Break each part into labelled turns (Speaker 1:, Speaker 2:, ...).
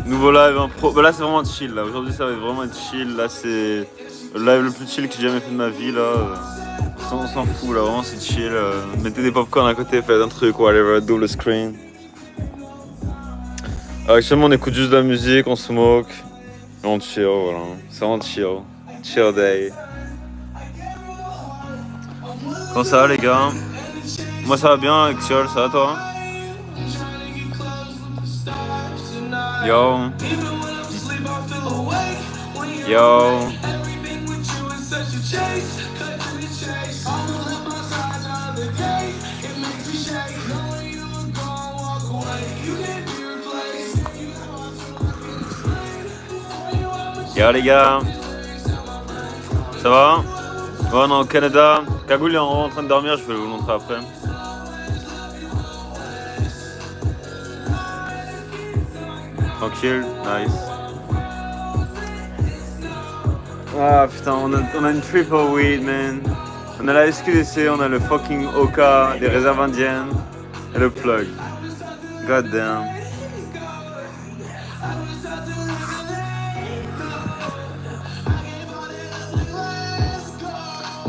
Speaker 1: Nouveau live impro. Bah là c'est vraiment chill là. Aujourd'hui ça va être vraiment chill. Là c'est le live le plus chill que j'ai jamais fait de ma vie là. On s'en fout là, vraiment c'est chill. Mettez des popcorn à côté, faites un truc, whatever, double screen. Actuellement on écoute juste de la musique, on smoke. Et on chill, voilà. C'est vraiment chill. Chill day. Comment ça va les gars? Moi ça va bien avec Xiol, ça va toi? Yo. Yo. Yo les gars. Ça va? Ouais, on est au Canada. Cagoule est en train de dormir, je vais vous le montrer après. Tranquille, nice. Ah putain, on a une triple weed, man. On a la SQDC, on a le fucking Oka, les réserves indiennes et le plug. God damn.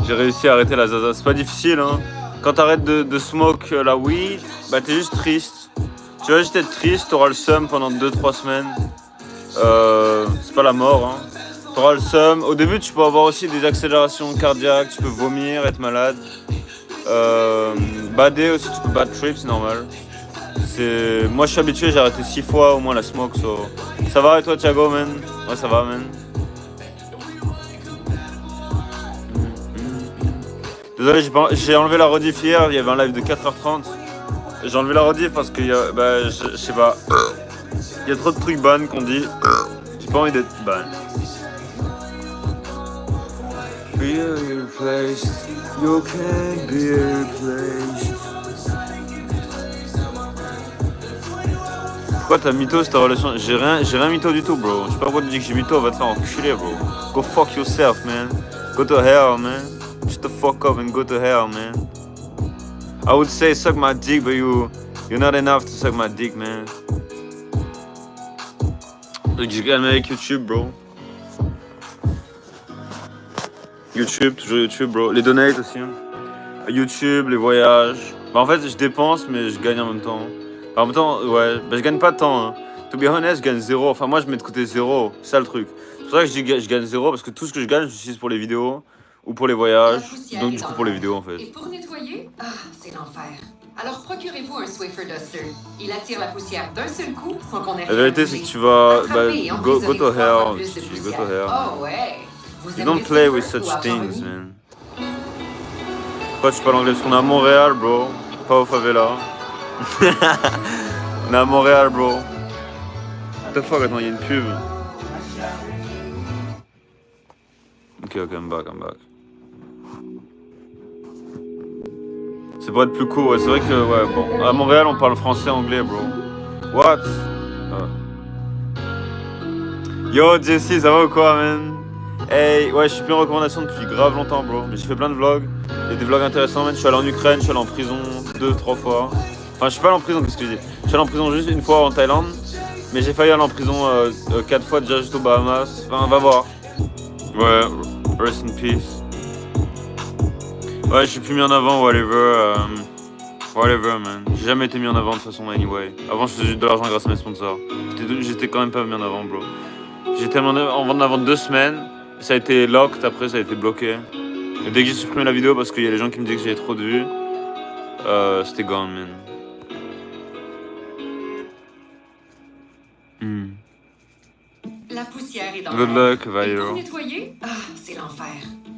Speaker 1: J'ai réussi à arrêter la zaza. C'est pas difficile, hein. Quand t'arrêtes de smoke la weed, bah t'es juste triste. Tu vas juste être triste, t'auras le seum pendant 2-3 semaines. C'est pas la mort, hein. T'auras le seum. Au début, tu peux avoir aussi des accélérations cardiaques, tu peux vomir, être malade. Bader aussi, tu peux bad trip, c'est normal. Moi, je suis habitué, j'ai arrêté 6 fois au moins la smoke. So. Ça va et toi, Thiago, man? Ouais, ça va, man. Désolé, j'ai enlevé la rediff hier, il y avait un live de 4h30. J'ai enlevé la rediff parce que, je sais pas, il y a trop de trucs ban qu'on dit. J'ai pas envie d'être ban. Be replaced, you can't be replaced. Pourquoi t'as mytho ta relation? J'ai rien mytho du tout, bro. Je sais pas pourquoi tu dis que j'ai mytho, va te faire enculer, bro. Go fuck yourself, man. Go to hell, man. Shut the fuck up and go to hell, man. I would say suck my dick, but you're not enough to suck my dick, man. J'ai gagné avec YouTube, bro. YouTube, toujours YouTube, bro. Les donates aussi. Hein. YouTube, les voyages. Bah, en fait, je dépense, mais je gagne en même temps. En même temps, ouais, bah, je gagne pas de temps. Hein. To be honest, je gagne zéro. Enfin, moi, je mets de côté zéro. C'est ça le truc. C'est pour ça que je dis que je gagne zéro, parce que tout ce que je gagne, je l'utilise pour les vidéos ou pour les voyages. Donc, du coup, pour les vidéos, en fait.
Speaker 2: Et pour nettoyer, c'est l'enfer. Alors, procurez-vous un Swiffer Duster. Il attire la poussière d'un seul coup sans qu'on ait rien.
Speaker 1: La vérité, c'est que tu vas. Go to hell. Go to hell.
Speaker 2: Oh, ouais.
Speaker 1: You don't play with such things, man. Pourquoi tu parles anglais? Parce qu'on est à Montréal, bro. Pas au favela. On est à Montréal, bro. What the fuck, attends, il y a une pub. Ok, I'm back. C'est pour être plus court, ouais. C'est vrai que, ouais, bon. À Montréal, on parle français, anglais, bro. What? Yo, Jesse, ça va ou quoi, man? Hey, ouais, je suis plus en recommandation depuis grave longtemps, bro. Mais j'ai fait plein de vlogs. Il y a des vlogs intéressants, man. Je suis allé en Ukraine, je suis allé en prison 2-3 fois. Enfin, je suis pas allé en prison, qu'est-ce que je dis? Je suis allé en prison juste une fois en Thaïlande. Mais j'ai failli aller en prison 4 fois déjà juste aux Bahamas. Enfin, va voir. Ouais, rest in peace. Ouais, je suis plus mis en avant, whatever. Whatever, man. J'ai jamais été mis en avant de toute façon, anyway. Avant, je faisais juste de l'argent grâce à mes sponsors. J'étais quand même pas mis en avant, bro. J'étais en avant 2 semaines. Ça a été locked, après ça a été bloqué. Et dès que j'ai supprimé la vidéo parce qu'il y a les gens qui me disaient que j'avais trop de vues, c'était gone, man.
Speaker 2: La poussière est dans
Speaker 1: Good luck, Vairo.
Speaker 2: Et pour nettoyer, c'est l'enfer.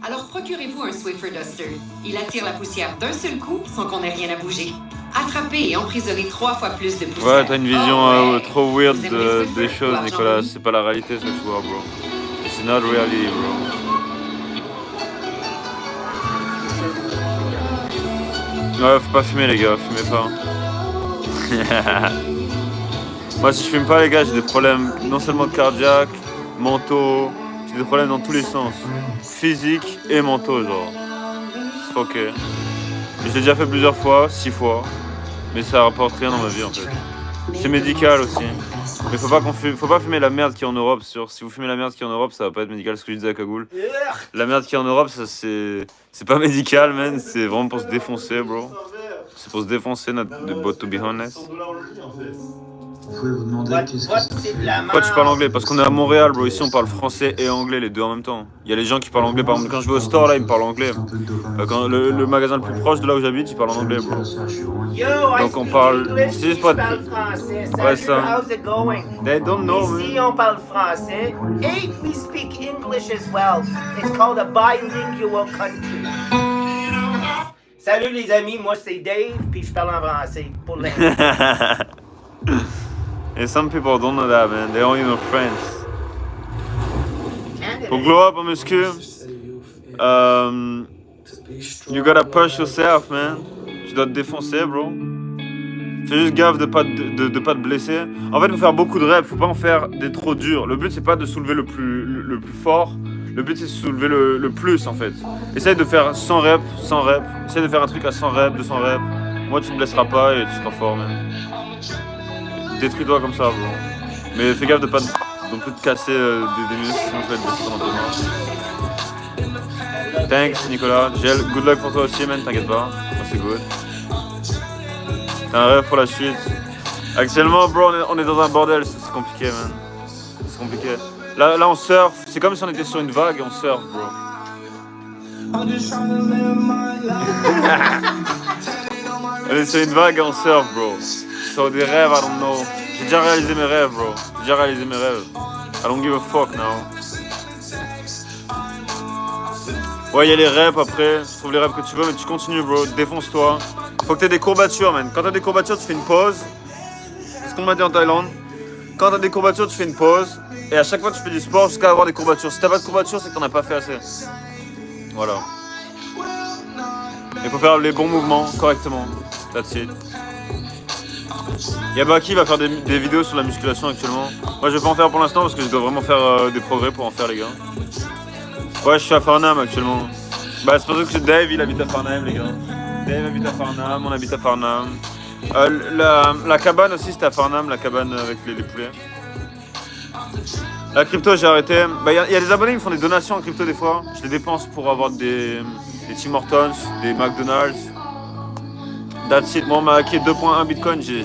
Speaker 2: Alors procurez-vous un Swiffer Duster. Il attire la poussière d'un seul coup sans qu'on ait rien à bouger. Attrapez et emprisonnez 3 fois plus de poussière.
Speaker 1: Ouais, t'as une vision trop weird des choses, Nicolas. C'est pas la réalité, ce que tu vois, bro. It's not reality, bro. Ouais, faut pas fumer, les gars. Fumez pas. Moi, si je fume pas, les gars, j'ai des problèmes non seulement cardiaques, mentaux. J'ai des problèmes dans tous les sens. Physiques et mentaux, genre. C'est ok. Je l'ai déjà fait plusieurs fois, 6 fois. Mais ça rapporte rien dans ma vie, en fait. C'est médical aussi. Mais faut pas fumer la merde qui est en Europe, sûr. Si vous fumez la merde qui est en Europe, ça va pas être médical, ce que je disais à Cagoule. La merde qui est en Europe, ça c'est pas médical, man. C'est vraiment pour se défoncer, bro. C'est pour se défoncer, but to be honest.
Speaker 3: Vous pouvez vous demander qu'est-ce que c'est.
Speaker 1: Pourquoi tu parles anglais? Parce qu'on est à Montréal, bro. Ici, on parle français et anglais, les deux en même temps. Il y a les gens qui parlent anglais. Par exemple, quand je vais au store, là, ils me parlent anglais. Quand le magasin le plus proche de là où j'habite, ils parlent en anglais, bro. Donc on parle. C'est juste pas. Ouais, ça. They don't know, man.
Speaker 4: Ici, on parle français. Et we speak English as well. It's called a bilingual country. Salut les amis, moi c'est Dave, puis je parle en français. Pour l'instant.
Speaker 1: And some people don't know that, man. They only know French. Pour glow up en muscu, you gotta push yourself, man. Tu dois te défoncer, bro. Fais juste gaffe de pas te blesser. En fait, faut faire beaucoup de reps, faut pas en faire des trop durs. Le but, c'est pas de soulever le plus fort. Le but, c'est de soulever le plus, en fait. Essaye de faire 100 reps, 100 reps. Essaye de faire un truc à 100 reps, 200 reps. Moi, tu te blesseras pas et tu seras fort, man. Détruis-toi comme ça, bro. Mais fais gaffe de pas non plus te casser des minutes, sinon tu vas être blessé pendant 2 mois. Thanks, Nicolas. Gel, good luck pour toi aussi, man, t'inquiète pas. Moi, c'est good. T'as un rêve pour la suite. Actuellement, bro, on est dans un bordel, c'est compliqué, man. C'est compliqué. Là, on surfe. C'est comme si on était sur une vague et on surfe, bro. On est sur une vague et on surfe, bro. Sur des rêves, I don't know. J'ai déjà réalisé mes rêves, bro. J'ai déjà réalisé mes rêves. I don't give a fuck now. Ouais, il y a les reps après. Tu trouves les reps que tu veux, mais tu continues, bro. Défonce-toi. Faut que t'aies des courbatures, man. Quand t'as des courbatures, tu fais une pause. C'est ce qu'on m'a dit en Thaïlande. Quand t'as des courbatures, tu fais une pause. Et à chaque fois, tu fais du sport jusqu'à avoir des courbatures. Si t'as pas de courbatures, c'est que t'en as pas fait assez. Voilà. Il faut faire les bons mouvements correctement. That's it. Yabaki va faire des vidéos sur la musculation actuellement. Moi je vais pas en faire pour l'instant parce que je dois vraiment faire des progrès pour en faire, les gars. Ouais, je suis à Farnham actuellement. Bah c'est pour ça que Dave il habite à Farnham, les gars. Dave habite à Farnham, on habite à Farnham. La cabane aussi c'était à Farnham, la cabane avec les poulets. La crypto j'ai arrêté. Bah y a des abonnés qui me font des donations en crypto des fois. Je les dépense pour avoir des Tim Hortons, des McDonald's. That's it. Moi, on m'a hacké 2.1 bitcoin, j'ai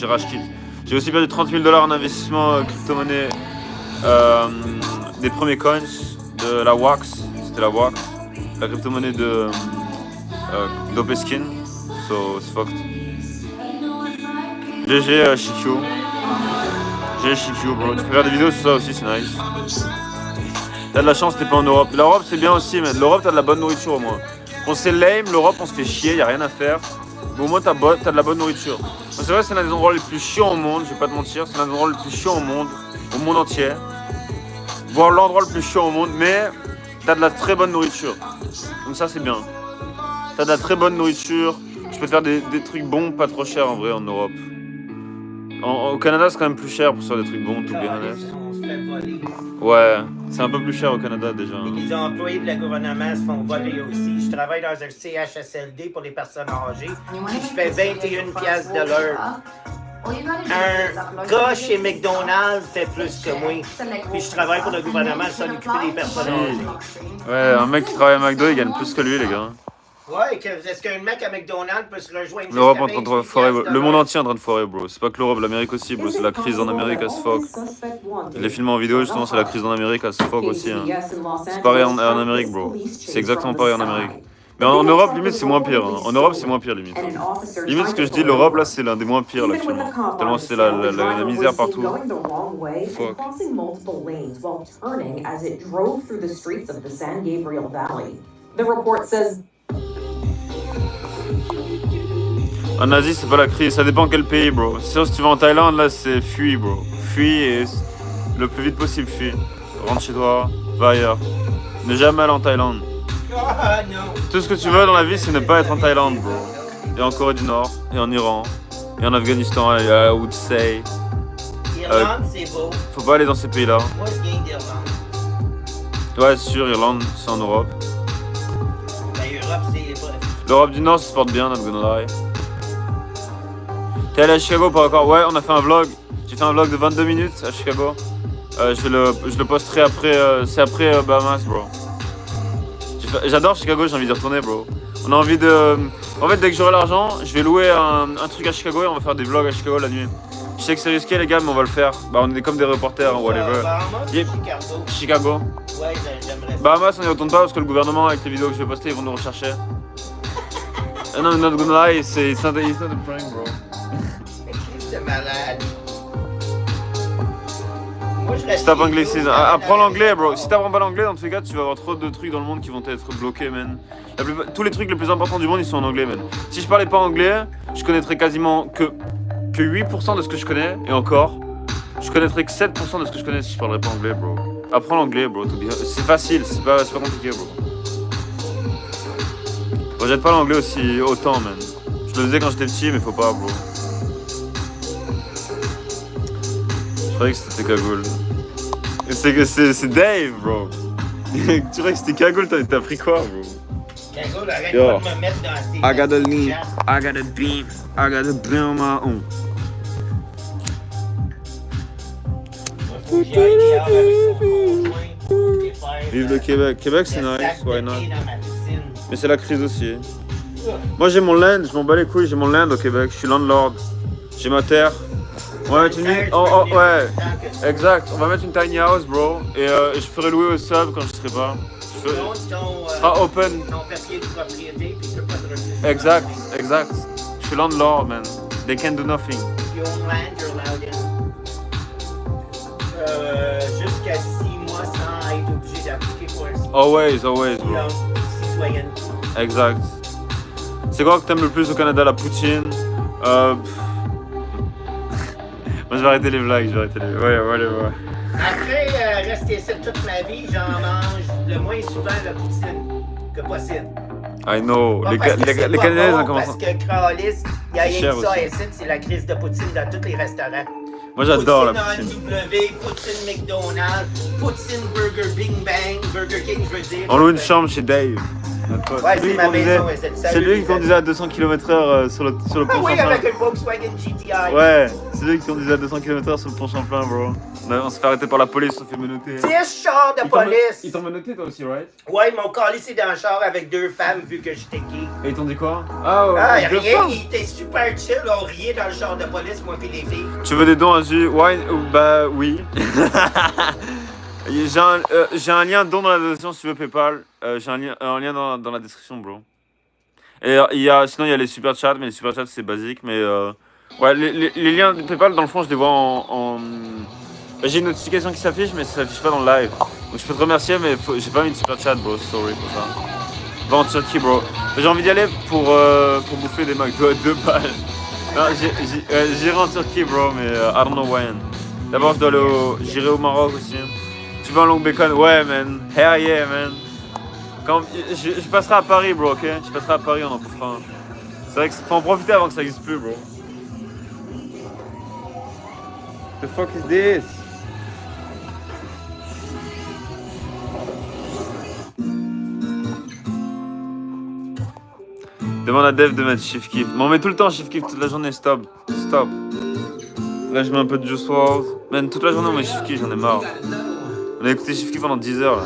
Speaker 1: rage quit. J'ai aussi perdu 30 000 $ en investissement crypto-monnaie des premiers coins de la Wax. C'était la Wax. La crypto-monnaie de d'Opeskin. So, it's fucked. GG Shikyu. GG Shikyu, bro. Tu peux faire des vidéos sur ça aussi, c'est nice. T'as de la chance, t'es pas en Europe. L'Europe, c'est bien aussi, mais l'Europe, t'as de la bonne nourriture au moins. On c'est lame, l'Europe, on se fait chier, y a rien à faire. Mais au moins, t'as de la bonne nourriture. C'est vrai, c'est l'un des endroits les plus chiants au monde, je vais pas te mentir. C'est l'un des endroits les plus chiants au monde entier. Voire l'endroit le plus chiant au monde, mais t'as de la très bonne nourriture. Donc ça, c'est bien. T'as de la très bonne nourriture. Tu peux te faire des trucs bons, pas trop chers en vrai, en Europe. Au Canada, c'est quand même plus cher pour faire des trucs bons, tout bien honest.
Speaker 4: On se fait voler.
Speaker 1: Ouais, c'est un peu plus cher au Canada déjà.
Speaker 4: Et les employés de la gouvernement se font voler aussi. Je travaille dans un CHSLD pour les personnes âgées. Puis je fais 21 piastres de l'heure. Un gars chez McDonald's fait plus que moi. Puis je travaille pour le gouvernement, je s'en occuper des personnes âgées.
Speaker 1: Ouais, un mec qui travaille à McDo, il gagne plus que lui, les gars.
Speaker 4: Ouais, est-ce qu'un mec à McDonald's peut se rejoindre?
Speaker 1: L'Europe est en train de foirer, le monde entier est en train de foirer, bro. C'est pas que l'Europe, l'Amérique aussi, bro. C'est la crise en Amérique as fuck. Je l'ai filmé en vidéo, justement, c'est la crise en Amérique as fuck aussi. Hein. C'est pareil en Amérique, bro. C'est exactement pareil en Amérique. Mais en Europe, limite, c'est moins pire. Hein. En Europe, c'est moins pire, limite. Limite, ce que je dis, l'Europe, là, c'est l'un des moins pires, là, actuellement. Tellement c'est la misère partout. Fuck. En Asie, c'est pas la crise, ça dépend quel pays, bro. C'est sûr, si tu vas en Thaïlande, là, c'est fuis, bro. Fuis et le plus vite possible, fuis. Rentre chez toi, va ailleurs. Ne jamais aller en Thaïlande.
Speaker 4: Ah non!
Speaker 1: Tout ce que tu veux dans la vie, c'est ne pas être en Thaïlande, bro. Et en Corée du Nord, et en Iran, et en Afghanistan, I would say.
Speaker 4: Irlande, c'est beau.
Speaker 1: Faut pas aller dans ces pays-là.
Speaker 4: Moi, je viens d'Irlande.
Speaker 1: Ouais, c'est sûr, Irlande, c'est en Europe.
Speaker 4: Ben, Europe, c'est pas.
Speaker 1: L'Europe du Nord, ça se porte bien, not gonna lie. T'es allé à Chicago pas encore? Ouais, on a fait un vlog. J'ai fait un vlog de 22 minutes à Chicago. Je le posterai après, c'est après Bahamas, bro. J'adore Chicago, j'ai envie d'y retourner, bro. On a envie de... En fait, dès que j'aurai l'argent, je vais louer un truc à Chicago et on va faire des vlogs à Chicago la nuit. Je sais que c'est risqué, les gars, mais on va le faire. Bah, on est comme des reporters, whatever.
Speaker 4: Bahamas,
Speaker 1: Yep.
Speaker 4: Chicago.
Speaker 1: Chicago.
Speaker 4: Ouais, j'aimerais ça.
Speaker 1: Bahamas, on y retourne pas parce que le gouvernement, avec les vidéos que je vais poster, ils vont nous rechercher. Non, not gonna lie, it's not a prank, bro.
Speaker 4: C'est malade. Moi, je reste
Speaker 1: Stop
Speaker 4: chez
Speaker 1: anglicisme.
Speaker 4: nous,
Speaker 1: Apprends l'anglais, bro. Si t'apprends pas l'anglais, dans tous les cas, tu vas avoir trop de trucs dans le monde qui vont être bloqués, man. Tous les trucs les plus importants du monde, ils sont en anglais, man. Si je parlais pas anglais, je connaîtrais quasiment que 8% de ce que je connais, et encore, je connaîtrais que 7% de ce que je connais si je parlerais pas anglais, bro. Apprends l'anglais, bro. C'est facile, c'est pas compliqué, bro. Rejette pas l'anglais aussi autant, man. Je le faisais quand j'étais petit, mais faut pas, bro. Je croyais que c'était cagoule. C'est Dave, bro. Tu croyais que c'était cagoule, t'as pris quoi, bro?
Speaker 4: Cagoule, arrête
Speaker 1: Yo.
Speaker 4: pas de me mettre dans ces...
Speaker 1: I got a lean, I got a beam, I got a beam on my own.
Speaker 4: Faut que j'y aille dehors avec mon conjoint et faire,
Speaker 1: Vive le Québec. Québec, c'est
Speaker 4: le
Speaker 1: nice,
Speaker 4: sac de
Speaker 1: why not?
Speaker 4: thé dans ma piscine.
Speaker 1: Mais c'est la crise aussi. Moi, j'ai mon land, je m'en bats les couilles, j'ai mon land au Québec. Je suis landlord. J'ai ma terre. On va mettre une... ouais, exact. On va mettre une tiny house, bro. Et je ferai louer au sub quand je serai pas. Ce sera open.
Speaker 4: Ton papier de propriété, puis tu peux pas te refuser.
Speaker 1: Exact, exact. Je suis landlord, man. They can do nothing.
Speaker 4: If you own land, you're allowed in. Jusqu'à 6 mois sans être obligé d'appliquer pour un
Speaker 1: Always, bro.
Speaker 4: citoyenneté.
Speaker 1: Exact. C'est quoi que t'aimes le plus au Canada? La poutine. Moi, je vais arrêter les blagues, Ouais.
Speaker 4: Après rester ici toute ma vie, j'en mange le moins souvent la poutine que possible.
Speaker 1: I know.
Speaker 4: Pas
Speaker 1: Les
Speaker 4: parce que c'est pas
Speaker 1: Canadiens, ils ont
Speaker 4: bon,
Speaker 1: commencé.
Speaker 4: parce que Cralis, il y a
Speaker 1: C'est
Speaker 4: rien
Speaker 1: cher
Speaker 4: que ça
Speaker 1: aussi.
Speaker 4: ici, c'est la crise de poutine dans tous les restaurants.
Speaker 1: Moi, j'adore la
Speaker 4: Poutine
Speaker 1: poutine.
Speaker 4: W, poutine McDonald's, poutine Burger Bing Bang, Burger King, je veux dire.
Speaker 1: On loue une chambre chez Dave. Notre pote.
Speaker 4: Ouais,
Speaker 1: C'est lui
Speaker 4: c'est
Speaker 1: qui
Speaker 4: ma
Speaker 1: conduisait-
Speaker 4: maison, ouais, c'est le
Speaker 1: C'est
Speaker 4: salut,
Speaker 1: lui qui
Speaker 4: les
Speaker 1: conduisait à 200 km/h sur le
Speaker 4: Ah
Speaker 1: pont
Speaker 4: oui,
Speaker 1: Champlain.
Speaker 4: avec un Volkswagen GTI.
Speaker 1: Ouais, c'est lui qui conduisait à 200 km/h sur le pont Champlain, bro. On s'est fait arrêter par la police, on s'est fait menotter.
Speaker 4: 10 chars de police.
Speaker 1: Ils t'ont menotté toi aussi, right?
Speaker 4: Ouais, ils m'ont collé ici dans le char avec 2 femmes vu que j'étais gay.
Speaker 1: Et ils t'ont dit quoi? Ah, ouais,
Speaker 4: Ah,
Speaker 1: deux
Speaker 4: rien,
Speaker 1: femmes.
Speaker 4: ils étaient super chill, on riait dans le char de police, moi pis les filles.
Speaker 1: Tu veux des dons à Zu? Ouais, bah oui. J'ai un lien don dans la description si tu veux PayPal. J'ai un lien dans la description, bro. Et sinon il y a les super chats, mais les super chats c'est basique. Mais ouais, les liens de PayPal dans le fond je les vois bah, j'ai une notification qui s'affiche, mais ça s'affiche pas dans le live. Donc je peux te remercier, mais j'ai pas mis de super chat, bro. Sorry pour ça. Va en Turquie, bro. J'ai envie d'y aller pour bouffer des McDo à 2 balles. Non, j'irai en Turquie, bro, mais I don't know when. D'abord, j'irai au Maroc aussi. Tu veux un long bacon? Ouais, man. Hell yeah, man. Je passerai à Paris, bro, ok? Je passerai à Paris, on en bouffera un. C'est vrai qu'il faut en profiter avant que ça existe plus, bro. The fuck is this? Demande à Dev de mettre Shift Kiff. Mais on met tout le temps Shift Kiff toute la journée, stop. Stop. Là, je mets un peu de Juice WRLD. Man, toute la journée, on met Shift Kiff, j'en ai marre. On a écouté Shift Kiff pendant 10 heures, là.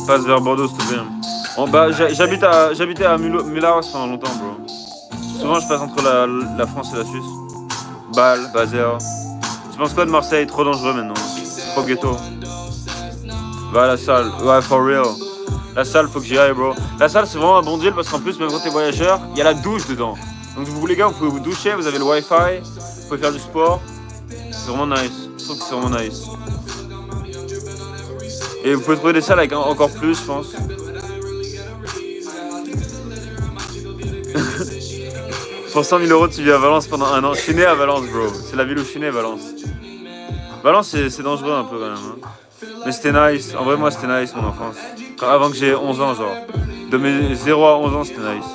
Speaker 1: Passe vers Bordeaux, s'il te plaît. Bah, j'habitais à Mulhouse pendant longtemps, bro. Souvent, je passe entre la France et la Suisse. Bâle, Basel. Tu penses quoi de Marseille? Trop dangereux maintenant. Trop ghetto. Va à la salle. Ouais, for real. La salle, faut que j'y aille, bro. La salle, c'est vraiment un bon deal parce qu'en plus, même quand t'es voyageur, il y a la douche dedans. Donc, vous les gars, vous pouvez vous doucher, vous avez le Wi-Fi, vous pouvez faire du sport. C'est vraiment nice. Je trouve que c'est vraiment nice. Et vous pouvez trouver des salles avec encore plus, je pense. Pour 100 000 €, tu vis à Valence pendant 1 an. Je suis né à Valence, bro. C'est la ville où je suis né, Valence. Valence, c'est dangereux un peu quand même. Hein. Mais c'était nice. En vrai, moi, c'était nice, mon enfance. Avant que j'ai 11 ans, genre. De mes 0 à 11 ans, c'était nice.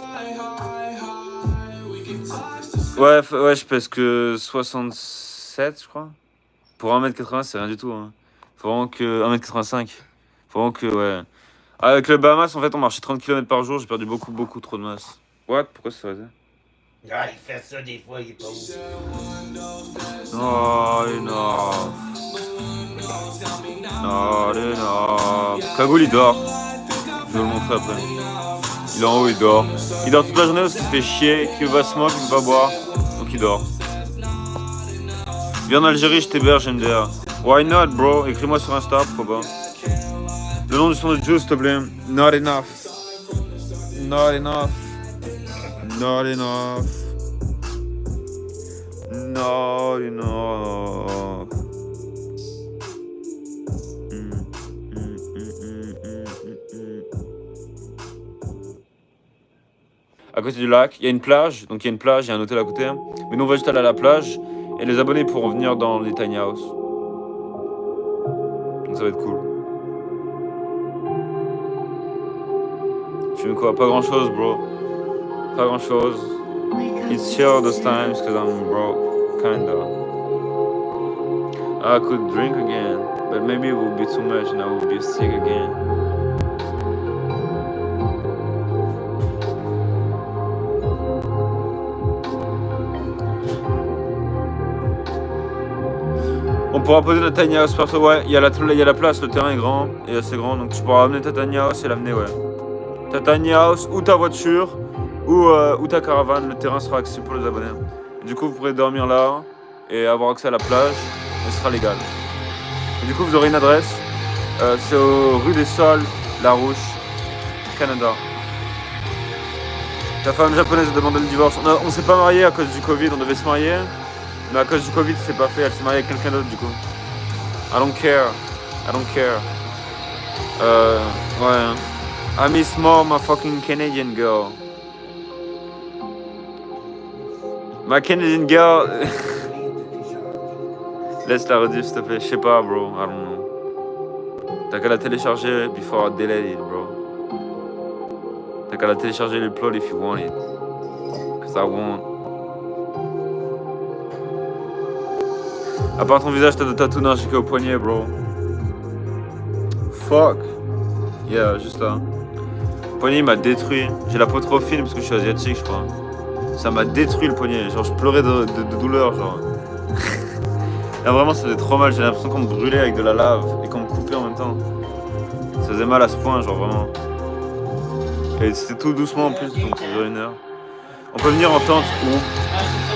Speaker 1: Ouais, je pèse que 67, je crois. Pour 1m80, c'est rien du tout. Hein. Faut vraiment que... 1m85. Faut vraiment que, ouais. Avec le Bahamas, en fait, on marchait 30 km par jour. J'ai perdu beaucoup trop de masse. What? Pourquoi ça s'est arrêté?
Speaker 4: Ah, il fait ça des fois, il est pauvre.
Speaker 1: Not enough. Not enough. Cagoule, il dort. Je vais vous le montrer après. Il est en haut, il dort. Il dort toute la journée parce qu'il se fait chier, qu'il veut pas smoke, qu'il veut pas boire. Donc il dort. Viens en Algérie, je t'héberge, MDR. Why not, bro? Écris-moi sur Insta, pourquoi pas. Le nom du son de Juice, s'il te plaît. Not enough. Not enough. Not enough. Not enough. À côté du lac, il y a une plage, donc il y a une plage, il y a un hôtel à côté. Mais nous on va juste aller à la plage et les abonnés pourront venir dans les tiny house. Donc ça va être cool. Tu veux quoi? Pas grand chose, bro. Pas grand chose. It's chill those times cause I'm broke, kinda. I could drink again, but maybe it would be too much and I would be sick again. On pourra poser notre tiny house partout, ouais. Il y a la place, le terrain est grand et assez grand, donc tu pourras amener ta tiny house et l'amener, ouais. Ta tiny house ou ta voiture ou ta caravane, le terrain sera accessible pour les abonnés. Du coup, vous pourrez dormir là et avoir accès à la plage et ce sera légal. Et du coup, vous aurez une adresse, c'est rue des Sols, La Rouche, Canada. Ta femme japonaise a demandé le divorce. On s'est pas marié à cause du Covid, on devait se marier. Mais à cause du Covid, c'est pas fait. Elle s'est mariée avec quelqu'un d'autre, du coup. I don't care. I don't care. Ouais. I miss more my fucking Canadian girl. My Canadian girl. Laisse la rediff, s'il te plaît. Je sais pas, bro. I don't know. T'as qu'à la télécharger before I delete it, bro. T'as qu'à la télécharger le plot if you want it. Cause I won't. À part ton visage, t'as de tatouages jusqu'au au poignet, bro. Fuck. Yeah, juste là. Le poignet, il m'a détruit. J'ai la peau trop fine parce que je suis asiatique, je crois. Ça m'a détruit le poignet. Genre, je pleurais de douleur, genre. Là, vraiment, ça faisait trop mal. J'ai l'impression qu'on me brûlait avec de la lave et qu'on me coupait en même temps. Ça faisait mal à ce point, genre, vraiment. Et c'était tout doucement en plus, donc ça durait 1 heure. On peut venir en tente où?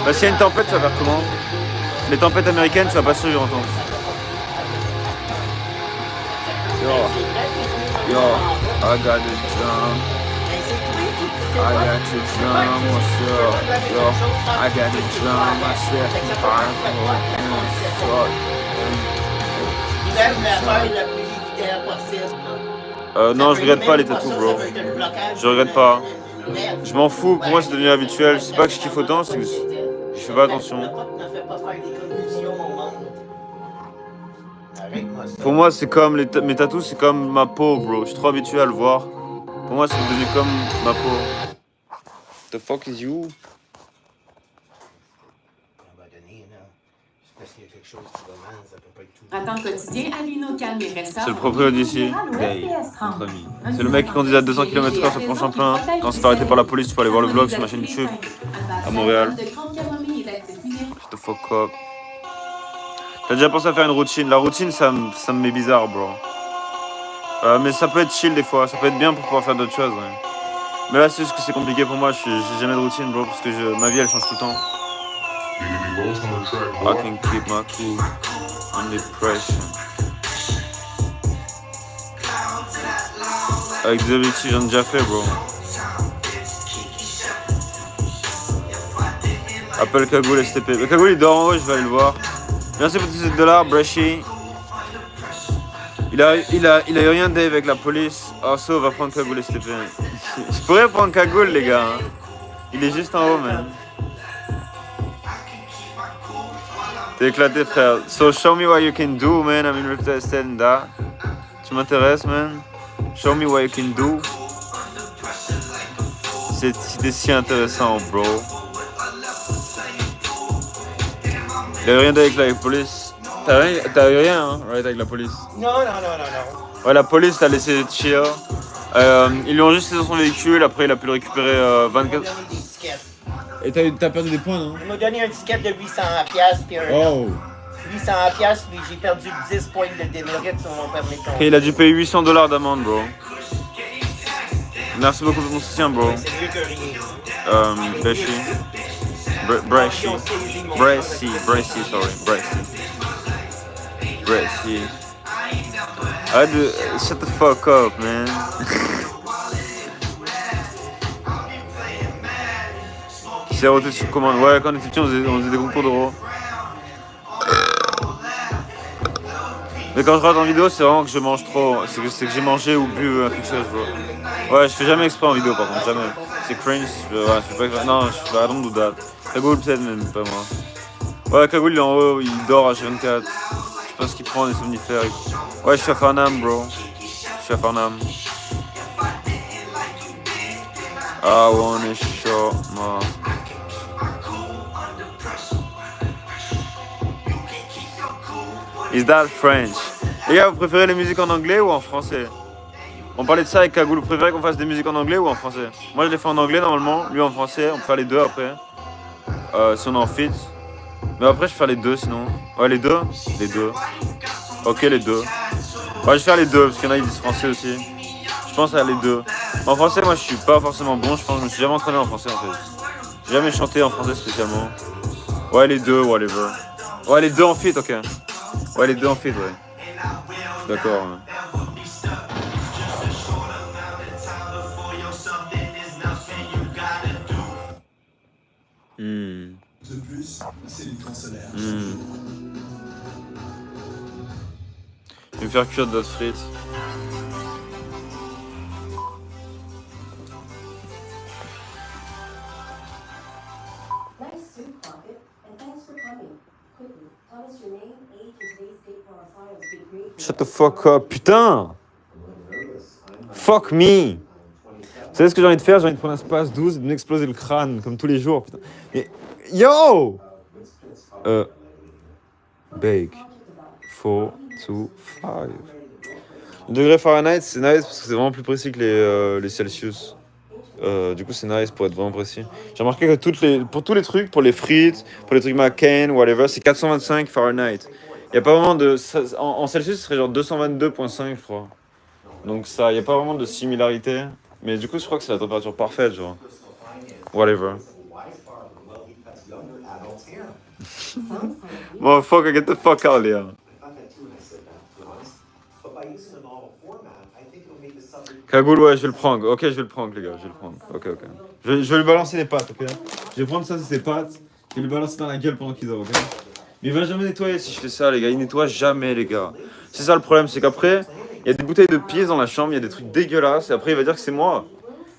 Speaker 1: Bah, s'il y a une tempête, ça va faire comment? Les tempêtes américaines, ça va pas survivre en tente. Yo, I got the drum. I got the drum, what's up? Yo, I got the drum, I said, non, je regrette pas les tatous, bro. Je regrette pas. Je m'en fous, pour moi c'est devenu habituel. Je sais pas que je kiffe autant, c'est que je fais pas attention. Pour moi, c'est comme mes tatous, c'est comme ma peau, bro. Je suis trop habitué à le voir. Pour moi, c'est devenu comme ma peau. The fuck is you?
Speaker 2: À temps quotidien, Alino Calme et Resta.
Speaker 1: C'est le proprio d'ici. Dave, notre ami. C'est le mec qui conduisait à 200 km/h sur Pont-Champlain. Quand on s'est fait arrêter par la police, tu peux aller voir le vlog sur ma chaîne YouTube à Montréal. Shut the fuck up. T'as déjà pensé à faire une routine? La routine, ça me met bizarre, bro. Mais ça peut être chill des fois, ça peut être bien pour pouvoir faire d'autres choses. Ouais. Mais là, c'est juste que c'est compliqué pour moi, j'ai jamais de routine, bro, parce que ma vie, elle change tout le temps. I can keep my cool under pressure. Avec des objectifs, j'en ai déjà fait, bro. Appelle Cagoule STP. Le Cagoule, il dort en haut, je vais aller le voir. Merci pour tous ces $, Brashy. Il a eu rien Dave avec la police. Ah, ça, on va prendre Cagoule STP. Je pourrais prendre Cagoule, les gars. Hein. Il est juste en haut, man. T'es éclaté, frère. So, show me what you can do, man. I'm interested in that. Tu m'intéresses, man. Show me what you can do. C'était si intéressant, bro. Il a eu rien avec la police. T'as eu rien, hein, right, avec la police?
Speaker 4: Non.
Speaker 1: Ouais, la police l'a laissé chill. Ils lui ont juste saisi son véhicule, après il a pu le récupérer 24... Et t'as perdu des points, non?
Speaker 4: Il m'a donné un ticket de 800$ puis un...
Speaker 1: Oh.
Speaker 4: 800$, puis j'ai perdu 10 points de démérite sur mon permis de
Speaker 1: Ok,
Speaker 4: conduire.
Speaker 1: il a dû payer $800 d'amende, bro. Merci beaucoup pour ton soutien, bro.
Speaker 4: C'est mieux que rien.
Speaker 1: Beshi. Bracy, sorry. Bracy. Arrête de... Shut the fuck up, man. C'est roté sur commande. Ouais, quand on était petit, on faisait des concours d'euros. Mais quand je regarde en vidéo, c'est vraiment que je mange trop. C'est que j'ai mangé ou bu quelque chose, bro. Ouais, je fais jamais exprès en vidéo, par contre, jamais. C'est cringe. Ouais, je fais pas... Non, je fais I don't do that. Cagoule, peut-être, mais pas moi. Ouais, Cagoule, il est en haut, il dort à H24. Je pense qu'il prend des somnifères. Ouais, je suis à Farnham, bro. Je suis à Farnham. I wanna show my... Is that French? Les gars, vous préférez les musiques en anglais ou en français? On parlait de ça avec Cagoule. Vous préférez qu'on fasse des musiques en anglais ou en français? Moi, je les fais en anglais normalement, lui en français. On peut faire les deux après. Si on est en fit. Mais après, je vais faire les deux sinon. Ouais, les deux? Les deux. Ok, les deux. Ouais, je vais faire les deux parce qu'il y en a qui disent français aussi. Je pense à les deux. En français, moi, je suis pas forcément bon. Je pense que je me suis jamais entraîné en français en fait. J'ai jamais chanté en français spécialement. Ouais, les deux, whatever. Ouais, les deux en fit, ok. Ouais, les deux en fit, ouais. D'accord. Ouais.
Speaker 5: De plus, c'est l'écran solaire.
Speaker 1: Je vais me faire cuire d'autres frites.
Speaker 6: Nice soup, Pocket, and thanks for coming. Quickly, tell us your name, age, and today's date for our files. Be great.
Speaker 1: Shut the fuck up, putain! Fuck me! Vous savez ce que j'ai envie de faire? J'ai envie de prendre un space 12 et de m'exploser le crâne, comme tous les jours, putain. Mais... Yo! Bake. 4, 2, 5. Le degré Fahrenheit, c'est nice parce que c'est vraiment plus précis que les Celsius. Du coup, c'est nice pour être vraiment précis. J'ai remarqué que pour tous les trucs, pour les frites, pour les trucs McCain, whatever, c'est 425 Fahrenheit. Il n'y a pas vraiment de... En Celsius, ce serait genre 222,5, je crois. Donc ça, il n'y a pas vraiment de similarité. Mais du coup, je crois que c'est la température parfaite, genre. Whatever. Motherfucker, get the fuck out of here. Cagoule, ouais, je vais le prendre. Ok, je vais le prendre, les gars, je vais le prendre. Ok. Je vais lui balancer les pattes, ok? Je vais prendre ça, c'est ses pattes. Je vais lui balancer dans la gueule pendant qu'il dort, ok? Mais il va jamais nettoyer si je fais ça, les gars. Il nettoie jamais, les gars. C'est ça le problème, c'est qu'après, il y a des bouteilles de pieds dans la chambre, il y a des trucs dégueulasses, et après il va dire que c'est moi.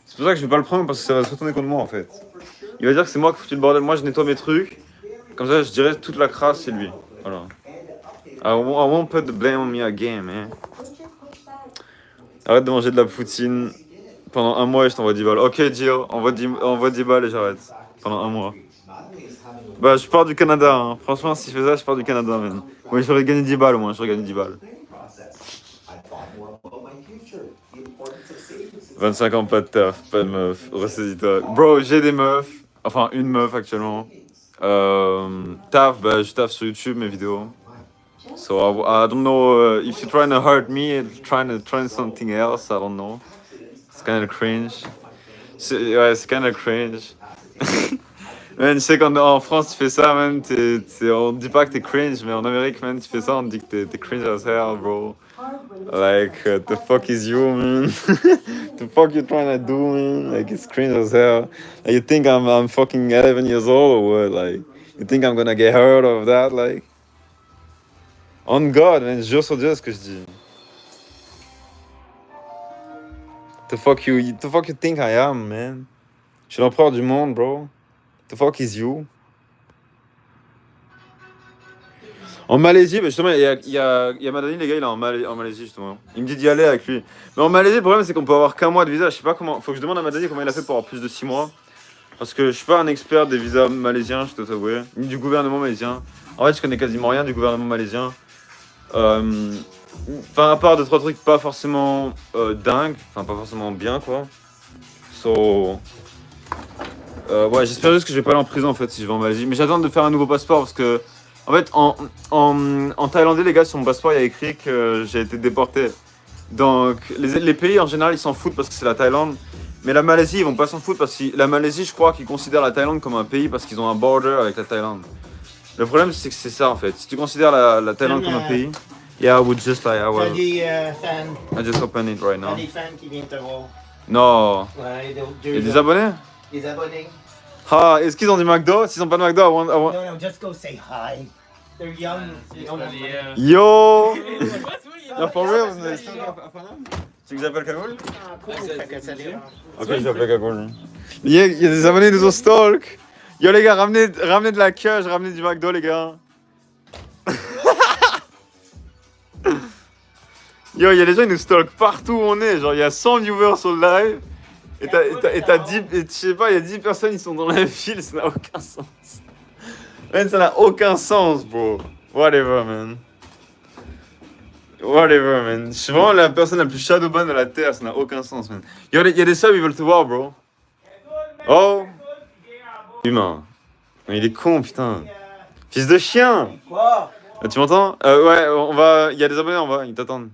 Speaker 1: C'est pour ça que je vais pas le prendre parce que ça va se retourner contre moi en fait. Il va dire que c'est moi qui ai foutu le bordel. Moi je nettoie mes trucs. Comme ça je dirais toute la crasse c'est lui. Voilà. I won't put the blame on me again, man. Arrête de manger de la poutine pendant un mois et je t'envoie 10 balles. Ok Gio, envoie 10 balles et j'arrête. Pendant un mois. Bah je pars du Canada, hein. Franchement si je fais ça je pars du Canada, man. Ouais, j'aurais gagné 10 balles au moins, j'aurais gagné 10 balles. 25 ans, pas de taf, pas de meuf, ressaisis-toi. Bro, j'ai des meufs, enfin une meuf actuellement. Taf, bah je taffe sur YouTube mes vidéos. So I don't know if you're trying to hurt me, trying something else, I don't know. It's kind of cringe. Ouais, c'est kind of cringe. Man, je sais qu'en France tu fais ça, man, on dit pas que t'es cringe, mais en Amérique, man, tu fais ça, on dit que t'es cringe as hell, bro. Like, the fuck is you, man? The fuck you trying to do, man? Like, it's cringe as hell. Like, you think I'm fucking 11 years old or what? Like, you think I'm gonna get hurt of that? Like, on God, man, je jure sur Dieu ce que je dis. The fuck you think I am, man? Je suis l'empereur du monde, bro. The fuck is you? En Malaisie, bah justement, il y a Madani, les gars, il est en Malaisie, justement. Il me dit d'y aller avec lui. Mais en Malaisie, le problème, c'est qu'on peut avoir qu'un mois de visa. Je sais pas comment. Faut que je demande à Madani comment il a fait pour avoir plus de 6 mois. Parce que je suis pas un expert des visas malaisiens, je dois t'avouer. Ni du gouvernement malaisien. En fait, je connais quasiment rien du gouvernement malaisien. Enfin, à part 2-3 trucs pas forcément dingues. Enfin, pas forcément bien, quoi. So. Ouais, j'espère juste que je vais pas aller en prison en fait si je vais en Malaisie. Mais j'attends de faire un nouveau passeport parce que, en fait, en thaïlandais, les gars, sur mon passeport, il y a écrit que j'ai été déporté. Donc, les pays en général, ils s'en foutent parce que c'est la Thaïlande. Mais la Malaisie, ils vont pas s'en foutre parce que la Malaisie, je crois qu'ils considèrent la Thaïlande comme un pays parce qu'ils ont un border avec la Thaïlande. Le problème, c'est que c'est ça en fait. Si tu considères la Thaïlande comme un pays, yeah, I would just like, I
Speaker 4: T'as
Speaker 1: will.
Speaker 4: des fans.
Speaker 1: I just open it right
Speaker 4: T'as
Speaker 1: now.
Speaker 4: des fans qui viennent te voir.
Speaker 1: Non.
Speaker 4: Ouais,
Speaker 1: Il y a des abonnés?
Speaker 4: Des abonnés.
Speaker 1: Ah, est-ce qu'ils ont du McDo? S'ils ont pas de McDo, I want...
Speaker 4: No, just go say hi. They're young.
Speaker 1: Yo! No, for real? Tu veux que j'appelle Cagoule?
Speaker 4: Ah, cool. Fait que ça dérange.
Speaker 1: Ok, je vais appeler Cagoule. Il y a des abonnés qui nous ont stalk. Yo les gars, ramenez de la queue, je ramenais du McDo les gars. Yo, il y a des gens qui nous stalk partout où on est. Genre, il y a 100 viewers sur le live. Et t'as 10, et je sais pas, il y a 10 personnes qui sont dans la file, ça n'a aucun sens. Man, ça n'a aucun sens, bro. Whatever, man. Whatever, man. Je suis vraiment la personne la plus shadowban de la terre, ça n'a aucun sens, man. Il y a des subs, ils veulent te voir, bro. Oh! Humain. Mais il est con, putain. Fils de chien!
Speaker 4: Quoi?
Speaker 1: Tu m'entends? Ouais, on va. Il y a des abonnés en bas, ils t'attendent.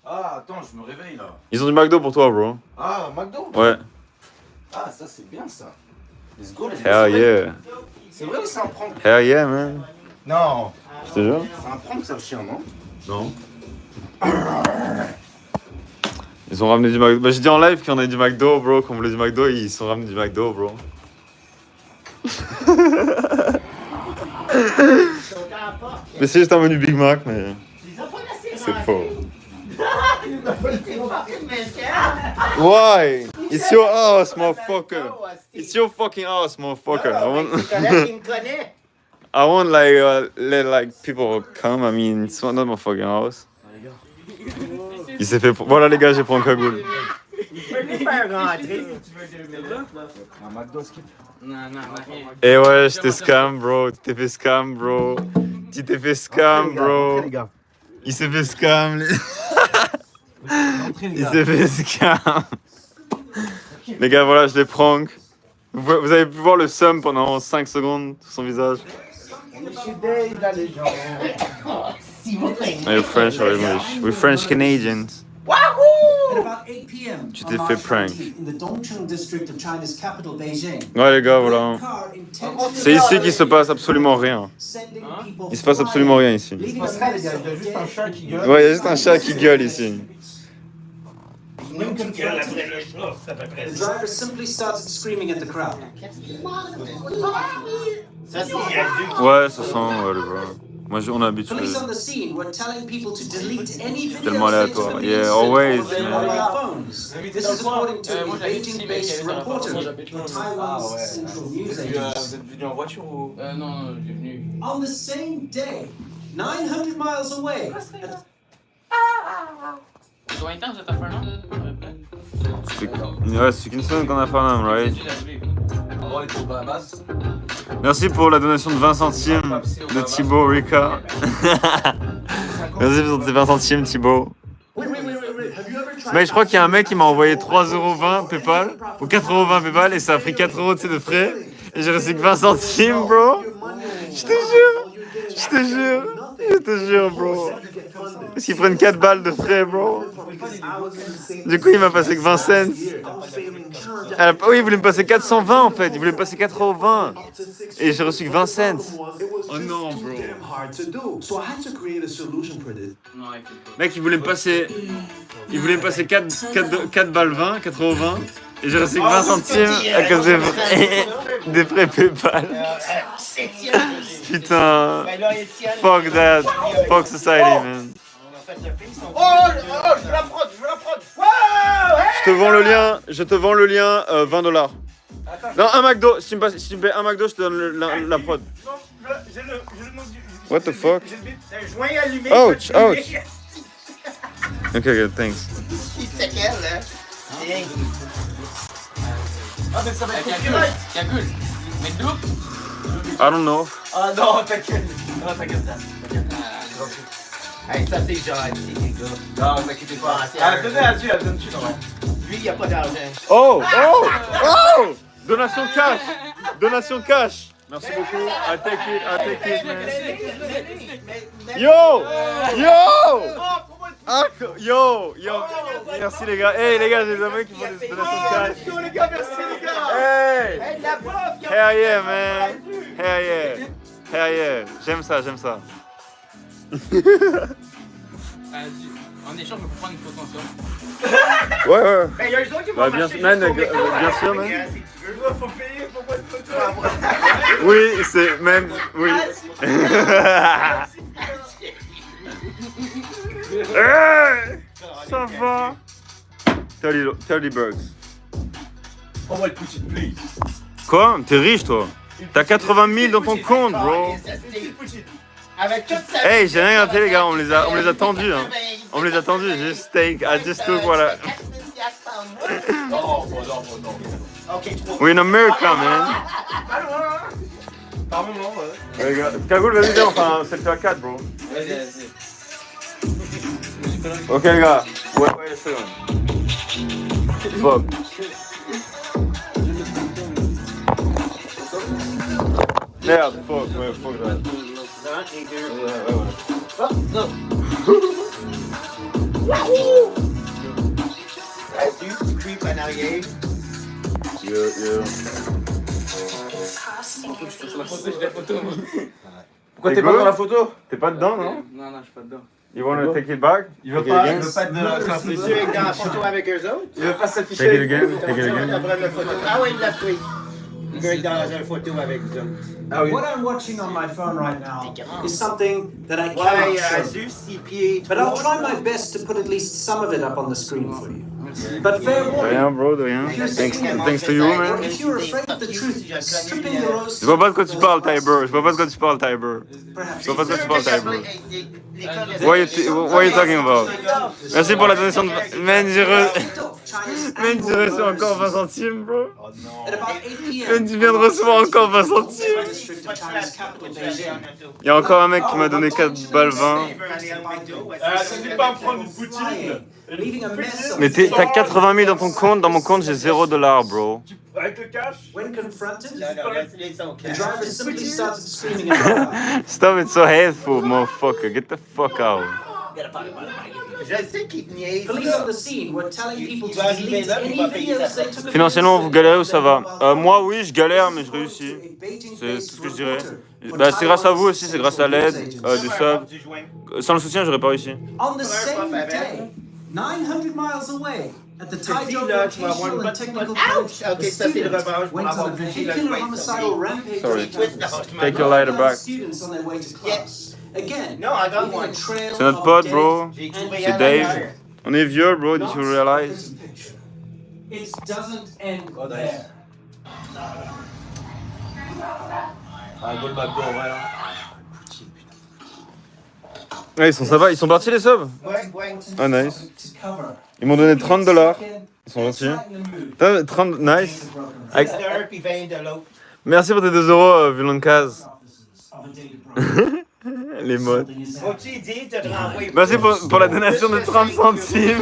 Speaker 7: Ah, attends, je me réveille là.
Speaker 1: Ils ont du McDo pour toi, bro.
Speaker 7: Ah, McDo?
Speaker 1: Ouais.
Speaker 7: Ah, ça c'est bien ça. Let's go, les
Speaker 1: Hell yeah.
Speaker 7: C'est vrai ou c'est un prank?
Speaker 1: Hell yeah, man.
Speaker 7: Non.
Speaker 1: Je te jure?
Speaker 7: C'est un prank ça, le chien, non?
Speaker 1: Non. Ils ont ramené du McDo. Bah, j'ai dit en live qu'on avait du McDo, bro. Qu'on voulait du McDo, ils sont ramenés du McDo, bro. Mais c'est juste un menu Big Mac, mais. C'est faux. Why? It's your ass, motherfucker. It's your fucking ass, motherfucker. I want like let like people come. I mean, it's not my fucking house. Il s'est fait. Voilà les gars, j'ai pris un cagoule. Eh ouais, je t'ai scam, bro. Tu t'es fait scam, bro. Tu t'es fait scam, bro. Il s'est fait scam. Il s'est fait scam. Les gars, voilà, je les prank. Vous avez pu voir le seum pendant 5 secondes sur son visage. Are you French or English? We're French Canadians.
Speaker 8: At about 8 p.m.
Speaker 1: Tu
Speaker 8: on
Speaker 1: t'es
Speaker 8: March
Speaker 1: fait prank.
Speaker 8: 19th, in the Dongcheng district of China's capital, Beijing,
Speaker 1: Ouais les gars,
Speaker 8: a
Speaker 1: voilà.
Speaker 8: car intentionally
Speaker 1: C'est ici qu'il se passe absolument rien.
Speaker 8: sending people
Speaker 1: Il se passe absolument rien ici.
Speaker 8: leaving
Speaker 7: Parce
Speaker 8: a
Speaker 7: que, les gars, il y a
Speaker 8: message
Speaker 7: juste un chat qui gueule.
Speaker 1: Ouais, il y a juste un chat qui gueule ici.
Speaker 4: Même qui gueule après le chat, c'est à peu près
Speaker 8: The
Speaker 4: ça.
Speaker 8: driver simply started screaming at the crowd.
Speaker 4: Ça, c'est vu.
Speaker 1: Ouais, ça sent, ouais, le gars. Moi, on a habitué.
Speaker 8: Police on the scene were telling people to delete any videos
Speaker 1: Tellement aléatoire.
Speaker 8: being
Speaker 1: Yeah,
Speaker 8: sent
Speaker 1: always,
Speaker 8: on their
Speaker 1: man.
Speaker 8: mobile phones. This is according to a Beijing-based reporter for Taiwan's Central News
Speaker 7: Vous
Speaker 8: Agency.
Speaker 7: êtes venu en voiture ou?
Speaker 9: Non, j'ai venu.
Speaker 8: On the same day, 900 miles away,
Speaker 9: Combien de temps vous êtes à Fernand?
Speaker 1: Ouais, c'est qu'une semaine qu'on a fait un right?
Speaker 7: On va aller aux Bahamas.
Speaker 1: Merci pour la donation de 20 centimes de Thibaut Rika. Merci pour tes 20 centimes, Thibaut. Mec, je crois qu'il y a un mec qui m'a envoyé 3,20€ PayPal, ou 4,20€ PayPal, et ça a pris 4€ de frais, et j'ai reçu que 20 centimes, bro. Je te jure, je te jure, je te jure, bro. Parce qu'ils prennent 4 balles de frais, bro. Du coup, il m'a passé que 20 cents. Oui, il voulait me passer 420 en fait, il voulait me passer 4,20€. Et j'ai reçu que 20 cents. Oh non, bro.
Speaker 9: Non, avec le
Speaker 1: Mec, il voulait me passer 4 balles 20, 4,20€. Et j'ai reçu que 20 centimes à cause des frais PayPal. Putain. Fuck that. Fuck society, man.
Speaker 4: Oh, je veux la prod, je veux la prod. Wow, hey!
Speaker 1: Je te vends le lien 20$. Non, un McDo. Si tu me payes un McDo, je te donne la prod.
Speaker 4: Non, j'ai le nom du...
Speaker 1: What the fuck?
Speaker 4: C'est un joint allumé.
Speaker 1: Ouch, ouch. Ok, thanks.
Speaker 4: Il séquelle, là. Tiens.
Speaker 7: Ah, mais ça va être
Speaker 9: Cagoule. McDo?
Speaker 1: I don't know.
Speaker 7: Ah non, t'inquiète. Non, t'inquiète.
Speaker 4: Hey, ça c'est gentil, les gars.
Speaker 7: Non, t'inquiète pas.
Speaker 4: Ah, c'est
Speaker 7: Ah,
Speaker 4: un-
Speaker 7: donnez à Dieu, elle donne-tu, non?
Speaker 4: Lui, il n'y a pas d'argent.
Speaker 1: Oh! Donation cash! Donation cash. Merci beaucoup. I take it, man. Yo! Ah, yo! Merci les gars. Hey les gars, j'ai des amis qui font des donations de cash.
Speaker 4: Les gars, merci les gars.
Speaker 1: Hey!
Speaker 4: Hey, de la bouffe.
Speaker 1: Hell yeah, man! Hell yeah! J'aime ça.
Speaker 9: En échange, on peut prendre une photo ensemble.
Speaker 1: Ouais.
Speaker 4: Ben, y a eux autres qui vont
Speaker 1: Bah, bien
Speaker 4: marcher
Speaker 1: sûr, man,
Speaker 4: jusqu'au
Speaker 1: bien
Speaker 4: métro,
Speaker 1: sûr,
Speaker 4: hein,
Speaker 1: man.
Speaker 4: les gars, si tu veux. Faut payer pour moi une photo.
Speaker 1: Oui, c'est même. Oui. Hey! Ça va? 30 bucks.
Speaker 7: On va le poutine, please.
Speaker 1: Quoi? T'es riche toi? T'as 80 000 dans ton compte, bro.
Speaker 4: Avec toute sa...
Speaker 1: Hey, j'ai rien raté les gars, on me les a tendus hein. On me les a tendus, j'ai juste steak, I just took voilà.
Speaker 7: Non.
Speaker 4: Ok, 3.
Speaker 1: We're in America, man.
Speaker 7: Par moment, ouais.
Speaker 1: Les gars, Cagoule, vas-y, viens, enfin, c'est le 4, bro.
Speaker 9: Vas-y.
Speaker 1: Ok, les gars. Ouais, c'est bon. Fuck. Merde, fuck, ouais.
Speaker 4: Tu creep en arrière.
Speaker 1: Yeah.
Speaker 9: J'ai la photo, moi.
Speaker 1: Pourquoi t'es pas dans la photo? T'es pas dedans, non?
Speaker 9: Non, je suis pas dedans.
Speaker 1: You wanna take it back?
Speaker 7: Il veut
Speaker 1: Take it
Speaker 7: pas
Speaker 1: again?
Speaker 4: Tu es dans la photo avec eux autres?
Speaker 7: Il veut pas
Speaker 1: Take
Speaker 7: s'afficher.
Speaker 1: it again?
Speaker 4: On va prendre la photo. Ah oui, il l'a pris. Il veut être dans une photo avec eux autres.
Speaker 8: What I'm watching on my phone right now is something that I
Speaker 4: Ouais,
Speaker 8: cannot show.
Speaker 4: Asus, 6 pieds.
Speaker 8: But I'll try my best to put at least some of it up on the screen for you. But fair
Speaker 1: De
Speaker 8: warning,
Speaker 1: rien, bro, de rien. Thanks to you, man.
Speaker 8: if you're afraid of the truth, stripping the rose,
Speaker 1: Je vois pas de quoi tu parles, Tiber. Je vois pas de quoi tu parles, Tiber.
Speaker 8: perhaps.
Speaker 1: Je vois pas de quoi tu parles, Tiber. What are you talking about? Merci pour la donation de... Man, j'ai reçu encore 20 centimes, bro.
Speaker 7: Oh non.
Speaker 8: At about 8 p.m.
Speaker 1: Man, tu viens de recevoir encore 20 centimes.
Speaker 8: District of China's capital, Beijing.
Speaker 1: Il y a encore un mec qui m'a donné 4 balles 20.
Speaker 7: N'hésite pas à me prendre une poutine.
Speaker 8: Leaving a mess
Speaker 1: Mais
Speaker 8: of
Speaker 1: t'as 80 000 dans ton compte, dans mon compte j'ai 0 $, bro.
Speaker 7: Avec le cash.
Speaker 8: When confronted,
Speaker 4: Non, non, laisse-les son
Speaker 8: the
Speaker 4: cash.
Speaker 8: driver simply started screaming at the car.
Speaker 1: Stop it so hateful, motherfucker. Get the fuck out.
Speaker 4: Je sais qu'il te niaise.
Speaker 8: Police
Speaker 4: là.
Speaker 8: on the scene were telling people
Speaker 4: Il
Speaker 8: to
Speaker 4: va arriver
Speaker 8: delete
Speaker 4: là, il va
Speaker 8: any
Speaker 4: payer
Speaker 8: videos
Speaker 4: sa
Speaker 8: they took of
Speaker 1: Financièrement, vous galérez ou ça va? Moi, oui, je galère, mais je
Speaker 8: Beijing
Speaker 1: réussis. C'est
Speaker 8: based
Speaker 1: tout ce que je dirais.
Speaker 8: reporter
Speaker 1: Bah, c'est grâce à vous aussi, c'est grâce à l'aide, du sub.
Speaker 4: Du joint.
Speaker 1: Sans le soutien, j'aurais pas réussi.
Speaker 8: On the same day, 900 miles away, at the Taizhou
Speaker 4: là, tu vas avoir une
Speaker 8: Vocational and
Speaker 4: bonne-
Speaker 8: Technical
Speaker 4: Ouch!
Speaker 8: College,
Speaker 4: Ok,
Speaker 8: the
Speaker 4: ça, c'est le
Speaker 8: students
Speaker 4: revanche pour
Speaker 8: went on
Speaker 4: avoir
Speaker 8: a
Speaker 4: touché le
Speaker 8: vehicular
Speaker 4: poing,
Speaker 8: homicidal
Speaker 4: sorry.
Speaker 8: rampage
Speaker 1: Sorry.
Speaker 8: weekend.
Speaker 1: Take your lighter back.
Speaker 8: Students on their way to class. Again,
Speaker 4: No, I got
Speaker 8: leaving
Speaker 4: one.
Speaker 8: a trail
Speaker 1: C'est notre
Speaker 8: of
Speaker 1: pote,
Speaker 8: dead
Speaker 1: bro.
Speaker 4: J'ai trouvé
Speaker 1: C'est
Speaker 4: à
Speaker 1: Dave.
Speaker 4: l'arrière.
Speaker 1: On est vieux, bro, did you realize?
Speaker 8: It doesn't end
Speaker 7: Oh, nice.
Speaker 8: there.
Speaker 7: Un goal McDo, ouais.
Speaker 1: Ouais, ils sont sympas, ils sont partis les subs?
Speaker 4: Ouais.
Speaker 1: Ah, nice.
Speaker 8: To cover.
Speaker 1: Ils m'ont donné 30 $. Ils sont gentils. Putain, 30, nice. Avec-
Speaker 4: C'est un puis 20 de l'autre.
Speaker 1: Merci pour tes 2 €, Villankaz. Les modes.
Speaker 4: Faut-tu dire de te renvoyer?
Speaker 1: Merci pour la donation de 30 centimes.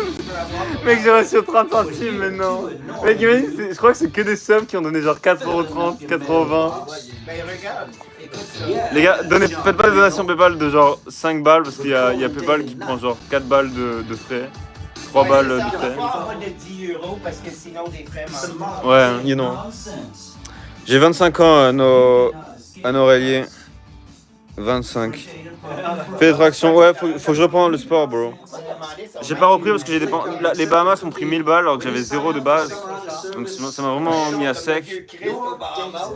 Speaker 1: Mec, j'ai reçu 30 centimes, mais non. Mec, imagine, je crois que c'est que des subs qui ont donné genre 4,30 €, 4,20 €.
Speaker 4: Ben regarde, écoute ça.
Speaker 1: Les gars, faites pas de donation PayPal de genre 5 balles parce qu'il y a PayPal qui prend genre 4 balles de frais, 3 balles de
Speaker 4: Ça,
Speaker 1: frais.
Speaker 4: pas moins de 10 € parce que sinon des frais manquent.
Speaker 1: Ouais, you know. J'ai 25 ans à Aurélie. 25. Fais des tractions. Ouais, faut que je reprenne le sport, bro. J'ai pas repris parce que les Bahamas m'ont pris 1000 balles alors que j'avais 0 de base. Donc ça m'a vraiment mis à sec.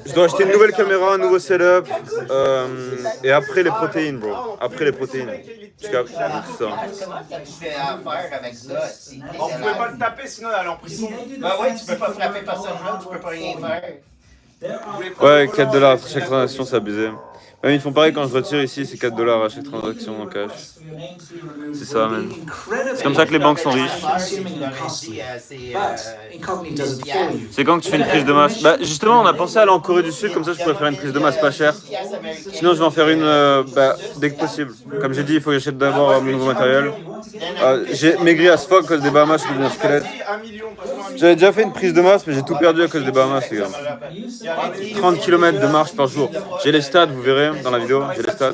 Speaker 1: Je dois acheter une nouvelle caméra, un nouveau setup. Et après les protéines, bro. Après les protéines. Tu captes? Donc, c'est ça.
Speaker 4: Comment ça te fait affaire avec ça? C'est
Speaker 7: On pouvait pas le taper sinon elle allait en prison.
Speaker 4: Bah ouais, tu peux pas frapper personne là, tu peux pas rien faire.
Speaker 1: Ouais, 4 $ chaque transaction, c'est abusé. Même ils font pareil quand je retire ici, c'est 4 $ à chaque transaction en cash. C'est ça, man. C'est comme ça que les banques sont riches. C'est quand que tu fais une prise de masse. Bah justement, on a pensé à aller en Corée du Sud, comme ça je pourrais faire une prise de masse pas chère. Sinon je vais en faire une dès que possible. Comme j'ai dit, il faut que j'achète d'abord mon nouveau matériel. J'ai maigri à ce fuck à cause des Bahamas, je suis devenu un squelette.
Speaker 7: 1 million, pas 1 million.
Speaker 1: J'avais déjà fait une prise de masse, mais j'ai tout perdu à cause des Bahamas, les gars. 30 km de marche par jour. J'ai les stats, vous verrez dans la vidéo, j'ai les stats.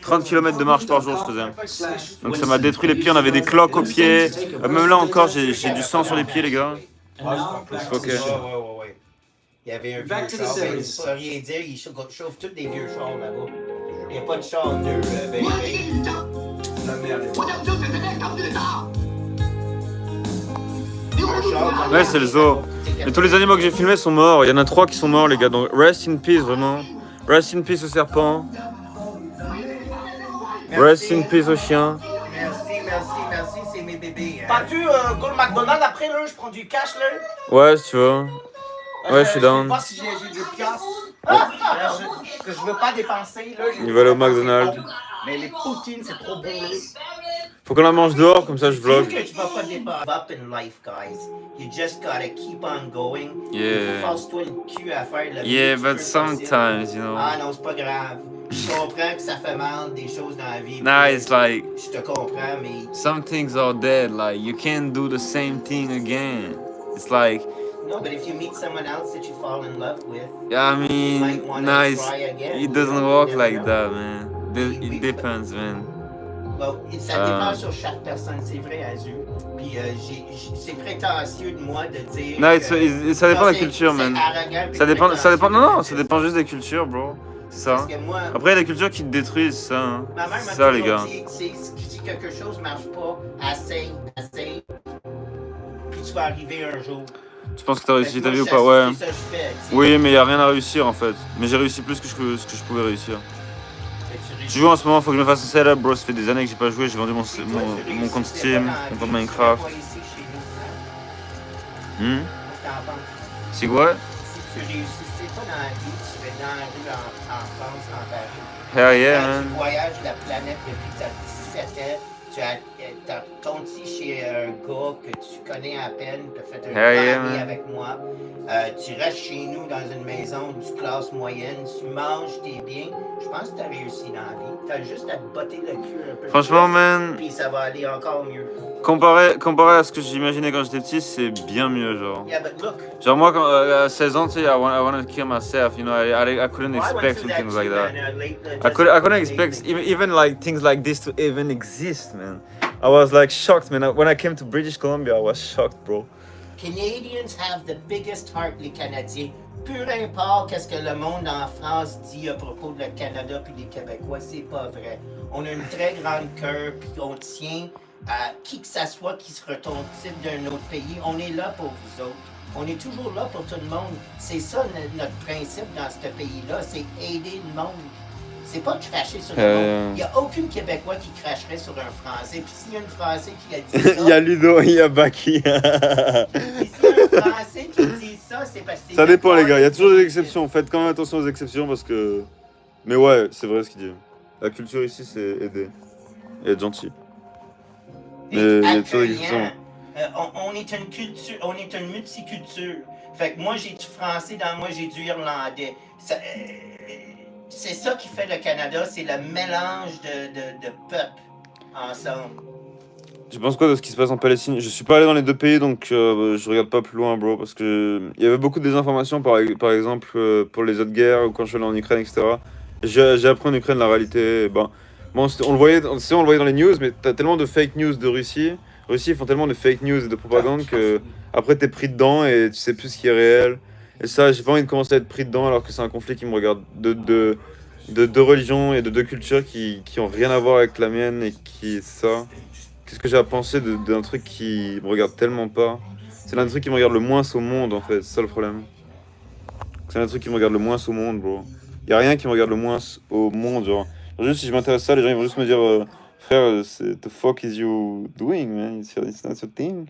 Speaker 1: 30 km de marche par jour, je faisais. Donc ça m'a détruit les pieds, on avait des cloques aux pieds. Même là encore, j'ai du sang sur les pieds, les gars. Ok.
Speaker 4: Ouais. Il y avait un vieux char, ben, ça veut rien dire, ils chauffent tous des vieux chars là-bas. Il n'y a pas de char neuf, ben.
Speaker 7: La merde.
Speaker 1: Ouais, c'est le zoo. Mais tous les animaux que j'ai filmés sont morts. Il y en a 3 qui sont morts, les gars. Donc rest in peace, vraiment. Rest in peace au serpent. Rest in peace au chien.
Speaker 4: Merci, c'est mes bébés. Hein.
Speaker 8: T'as-tu go au McDonald's après, là? Je prends du cash, là?
Speaker 1: Ouais, si tu veux. Ouais, je suis
Speaker 8: Je sais
Speaker 1: down.
Speaker 8: pas si j'ai des piastres. Que je veux pas dépenser, là.
Speaker 1: Il va aller au McDonald's.
Speaker 8: Mais les poutines, c'est trop bon, là.
Speaker 1: Faut qu'on la mange dehors, comme ça je
Speaker 4: C'est
Speaker 1: vlog.
Speaker 4: que tu vas pas dépenser up in life, guys. You just gotta keep on going.
Speaker 1: Yeah.
Speaker 4: Force-toi le cul à faire le
Speaker 1: Yeah,
Speaker 4: mieux que
Speaker 1: but
Speaker 4: tu peux possible.
Speaker 1: sometimes, you know.
Speaker 4: Ah non, c'est pas grave. Je comprends que ça fait mal des choses dans la vie.
Speaker 1: Nah, it's like,
Speaker 4: Je te comprends, mais
Speaker 1: some things are dead. Like, you can't do the same thing again. It's like,
Speaker 4: no, but if you meet someone else that you fall in love with,
Speaker 1: I
Speaker 4: you might
Speaker 1: mean,
Speaker 4: wanna
Speaker 1: nah, it's,
Speaker 4: try again.
Speaker 1: it doesn't work
Speaker 4: You
Speaker 1: like
Speaker 4: never
Speaker 1: that,
Speaker 4: know.
Speaker 1: man. It depends, man.
Speaker 4: Bon, ça dépend sur chaque personne, c'est vrai, Azu. Puis c'est prétentieux de moi de dire.
Speaker 1: Non,
Speaker 4: que
Speaker 1: ça dépend de la
Speaker 4: c'est-
Speaker 1: culture,
Speaker 4: c'est
Speaker 1: man.
Speaker 4: arrogant puis
Speaker 1: Ça dépend,
Speaker 4: prétentieux.
Speaker 1: non, ça dépend juste des cultures, bro. C'est ça.
Speaker 4: Parce que moi,
Speaker 1: Après, il y a des cultures qui te détruisent, ça. Hein.
Speaker 4: ma mère m'a
Speaker 1: C'est ça, les
Speaker 4: toujours
Speaker 1: gars.
Speaker 4: dit, si quelque chose marche pas, essaye, puis tu vas arriver un jour.
Speaker 1: Tu penses que t'as réussi
Speaker 4: Fait que
Speaker 1: ta
Speaker 4: moi,
Speaker 1: vie ou
Speaker 4: c'est
Speaker 1: pas? Ouais.
Speaker 4: ça que je fais. tu sais.
Speaker 1: Oui, mais il y a rien à réussir, en fait. Mais j'ai réussi plus que ce que je pouvais réussir.
Speaker 4: Fait que tu réussis.
Speaker 1: Tu joues en ce moment, faut que je me fasse un setup, bro. Ça fait des années que j'ai pas joué. J'ai vendu mon
Speaker 4: Toi, tu
Speaker 1: compte
Speaker 4: réussis,
Speaker 1: Steam,
Speaker 4: c'est pas
Speaker 1: mon
Speaker 4: dans
Speaker 1: compte
Speaker 4: la vie,
Speaker 1: Minecraft.
Speaker 4: c'est pas ici chez nous, hein.
Speaker 1: Hmm?
Speaker 4: Qu'est-ce que t'en penses?
Speaker 1: C'est quoi?
Speaker 4: Si tu réussissais pas dans la vie, tu serais dans la rue en France, en Paris.
Speaker 1: Hell yeah,
Speaker 4: Quand
Speaker 1: man.
Speaker 4: tu voyages la planète depuis que tu as 17 ans, tu tombes ici chez un gars que tu connais à peine, tu as fait un
Speaker 1: Hell yeah,
Speaker 4: ami
Speaker 1: man.
Speaker 4: avec moi. Tu restes chez nous dans une maison de classe moyenne, tu manges tes biens. Je pense que tu as réussi dans la vie. Tu as juste à te botter le cul un peu.
Speaker 1: Franchement,
Speaker 4: plus,
Speaker 1: man,
Speaker 4: puis ça va aller encore mieux.
Speaker 1: comparé à ce que j'imaginais quand j'étais petit, c'est bien mieux, genre.
Speaker 4: Yeah, but look,
Speaker 1: Genre moi, quand, à 16 ans, tu sais, I wanted to kill myself, you know, I couldn't
Speaker 4: I went
Speaker 1: expect
Speaker 4: through
Speaker 1: things
Speaker 4: too,
Speaker 1: like that.
Speaker 4: man,
Speaker 1: I couldn't expect even like things like this to even exist, man. I was like shocked, man. When I came to British Columbia, I was shocked, bro.
Speaker 4: Canadians have the biggest heart, les Canadiens. Peu importe qu'est-ce que le monde en France dit à propos de le Canada puis des Québécois, c'est pas vrai. On a une très grande cœur puis on tient à qui que ça soit qui se retourne d'un autre pays. On est là pour vous autres. On est toujours là pour tout le monde. C'est ça notre principe dans ce pays-là, c'est aider le monde. C'est pas cracher sur le monde. Il n'y a aucun Québécois qui cracherait sur un Français. Puis s'il y a un Français qui a dit ça...
Speaker 1: Il y a Ludo, il y a Baki.
Speaker 4: Puis s'il y a un Français qui dit ça, c'est parce que...
Speaker 1: Ça dépend, les gars. Il y a toujours des exceptions. Faites quand même attention aux exceptions parce que. Mais ouais, c'est vrai ce qu'il dit. La culture ici, c'est aider et être gentil. Mais il y a toujours des exceptions.
Speaker 4: On est une culture, on est une multiculture. Fait que moi j'ai du français dans moi, j'ai du irlandais. C'est ça qui fait le Canada, c'est le mélange de peuples ensemble.
Speaker 1: Tu penses quoi de ce qui se passe en Palestine? Je suis pas allé dans les deux pays donc je regarde pas plus loin, bro, parce que il y avait beaucoup de désinformations par exemple pour les autres guerres ou quand je suis allé en Ukraine, etc. J'ai appris en Ukraine la réalité. Bon, on le voyait dans les news, mais t'as tellement de fake news de Russie. Russie, ils font tellement de fake news et de propagande que après t'es pris dedans et tu sais plus ce qui est réel. Et ça, j'ai pas envie de commencer à être pris dedans alors que c'est un conflit qui me regarde de deux religions et de deux cultures qui ont rien à voir avec la mienne et qui ça. Qu'est-ce que j'ai à penser d'un truc qui me regarde tellement pas? C'est l'un des trucs qui me regarde le moins au monde en fait, c'est ça le problème. C'est l'un des trucs qui me regarde le moins au monde, bro. Y a rien qui me regarde le moins au monde, genre. Juste si je m'intéresse à ça, les gens ils vont juste me dire frère, the fuck is you doing, man? It's not your thing.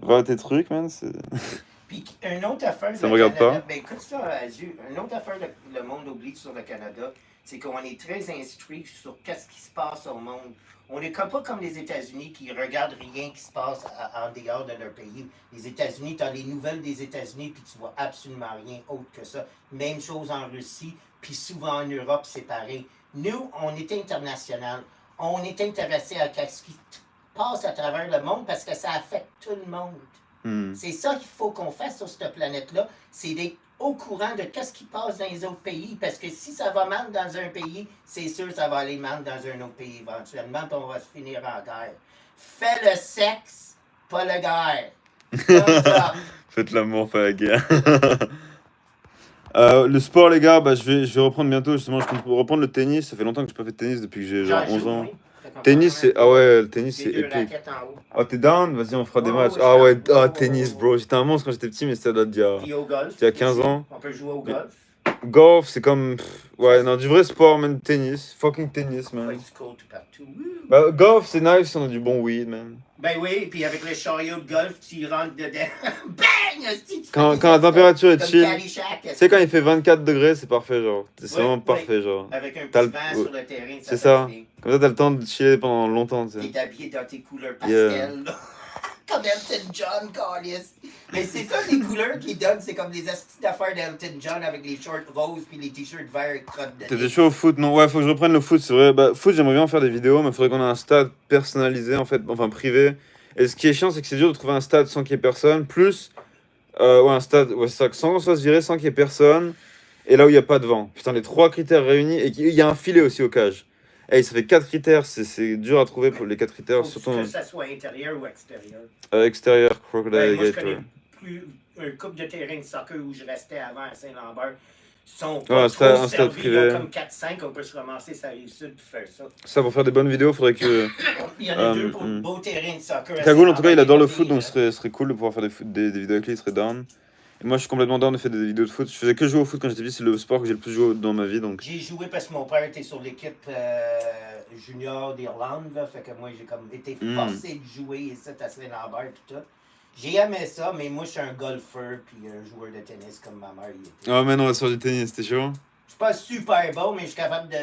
Speaker 1: Va à tes trucs, man.
Speaker 4: Puis une autre affaire
Speaker 1: Ça me regarde pas.
Speaker 4: Ben écoute ça, Azu, une autre affaire que le monde oublie sur le Canada, c'est qu'on est très instruit sur qu'est-ce qui se passe au monde. On n'est pas comme les États-Unis qui regardent rien qui se passe en dehors de leur pays. Les États-Unis, tu as les nouvelles des États-Unis, puis tu vois absolument rien autre que ça. Même chose en Russie, puis souvent en Europe, c'est pareil. Nous, on est international. On est intéressé à ce qui passe à travers le monde parce que ça affecte tout le monde.
Speaker 1: Hmm.
Speaker 4: C'est ça qu'il faut qu'on fasse sur cette planète-là, c'est d'être au courant de ce qui passe dans les autres pays. Parce que si ça va mal dans un pays, c'est sûr que ça va aller mal dans un autre pays éventuellement, puis on va se finir en guerre. Fais le sexe, pas la guerre. Thumbs up.
Speaker 1: Faites l'amour, pas la guerre. Le sport, les gars, bah, je vais reprendre bientôt. Justement, je compte reprendre le tennis. Ça fait longtemps que j'ai pas fait de tennis depuis que j'ai genre
Speaker 4: J'en
Speaker 1: 11
Speaker 4: joue,
Speaker 1: ans.
Speaker 4: oui. Fait qu'on
Speaker 1: Tennis,
Speaker 4: peut
Speaker 1: c'est. Ah ouais, le tennis,
Speaker 4: J'ai
Speaker 1: c'est
Speaker 4: 2
Speaker 1: épique.
Speaker 4: raquettes en haut.
Speaker 1: Oh, t'es down? Vas-y, on fera des
Speaker 4: Oh,
Speaker 1: matchs.
Speaker 4: je
Speaker 1: Ah
Speaker 4: suis
Speaker 1: ouais,
Speaker 4: down.
Speaker 1: ah, tennis, bro. J'étais un monstre quand j'étais petit, mais ça date d'il y a.
Speaker 4: Puis au golf.
Speaker 1: Il y a 15
Speaker 4: aussi.
Speaker 1: ans.
Speaker 4: On peut jouer au golf.
Speaker 1: Golf, c'est comme. Ouais, non, du vrai sport, man. Tennis. Fucking tennis,
Speaker 4: Ouais,
Speaker 1: man.
Speaker 4: du court tout partout.
Speaker 1: Bah, golf, c'est nice si on a du bon weed, man.
Speaker 4: Ben oui, puis avec le chariot de golf, tu rentres dedans. Bang! Esti, tu
Speaker 1: Quand
Speaker 4: fais
Speaker 1: la
Speaker 4: des
Speaker 1: température est
Speaker 4: comme
Speaker 1: chill.
Speaker 4: Caddyshack,
Speaker 1: Tu sais, quand il fait 24 degrés, c'est parfait, genre. C'est
Speaker 4: Ouais,
Speaker 1: vraiment
Speaker 4: ouais.
Speaker 1: parfait, genre.
Speaker 4: avec un
Speaker 1: T'as
Speaker 4: petit
Speaker 1: le-
Speaker 4: vent sur le terrain,
Speaker 1: C'est
Speaker 4: ça
Speaker 1: ça.
Speaker 4: passe bien.
Speaker 1: Comme ça, t'as le temps de chiller pendant longtemps, tu sais.
Speaker 4: T'es habillé dans tes couleurs
Speaker 1: Yeah.
Speaker 4: pastel, là. Comme Elton John, Carlis. Mais c'est ça, les couleurs qu'ils donnent, c'est comme les astuces d'affaires d'Elton John avec les shorts roses puis les t-shirts verts avec crottes de
Speaker 1: T'étais
Speaker 4: nez.
Speaker 1: chaud au foot? Non, ouais, faut que je reprenne le foot, c'est vrai. Bah, foot, j'aimerais bien faire des vidéos, mais faudrait qu'on ait un stade personnalisé, en fait, enfin privé. Et ce qui est chiant, c'est que c'est dur de trouver un stade sans qu'il y ait personne, plus. Ouais, un stade, ouais, c'est ça, sans qu'on se fasse virer, sans qu'il y ait personne, et là où il n'y a pas de vent. Putain, les 3 critères réunis, et qu'il y a un filet aussi au cage. Hey, ça fait 4 critères, c'est dur à trouver pour les 4 critères,
Speaker 4: Faut
Speaker 1: surtout
Speaker 4: que ça soit intérieur ou extérieur.
Speaker 1: extérieur, crocodile
Speaker 4: Ben, moi, je
Speaker 1: alligator.
Speaker 4: connais plus un couple de terrains de soccer où je restais avant à Saint-Lambert. Sont
Speaker 1: Ouais,
Speaker 4: pas
Speaker 1: un
Speaker 4: trop
Speaker 1: stade
Speaker 4: servis,
Speaker 1: privé.
Speaker 4: ils ont comme 4-5, on peut se ramasser sur la Rive-Sud pour faire ça.
Speaker 1: Ça, pour faire des bonnes vidéos, faudrait que.
Speaker 4: Il y en a deux pour
Speaker 1: hmm.
Speaker 4: beaux terrains de soccer. à
Speaker 1: Cagoule, en tout cas, il
Speaker 4: Saint-Lambert,
Speaker 1: adore le
Speaker 4: des
Speaker 1: foot, donc
Speaker 4: pays,
Speaker 1: ce serait cool de pouvoir faire des vidéos avec lui, il serait down. Et moi, je suis complètement down de faire des vidéos de foot. Je faisais que jouer au foot quand j'étais petit, c'est le sport que j'ai le plus joué dans ma vie, donc.
Speaker 4: J'ai joué parce que mon père était sur l'équipe junior d'Irlande, là, fait que moi j'ai comme été forcé de jouer ici à Saint-Lambert et tout. J'ai aimé ça, mais moi je suis un golfeur puis un joueur de tennis comme ma mère y était.
Speaker 1: Oh, mais non, on va se faire du tennis, t'es chaud?
Speaker 4: Je suis pas super bon, mais je suis capable de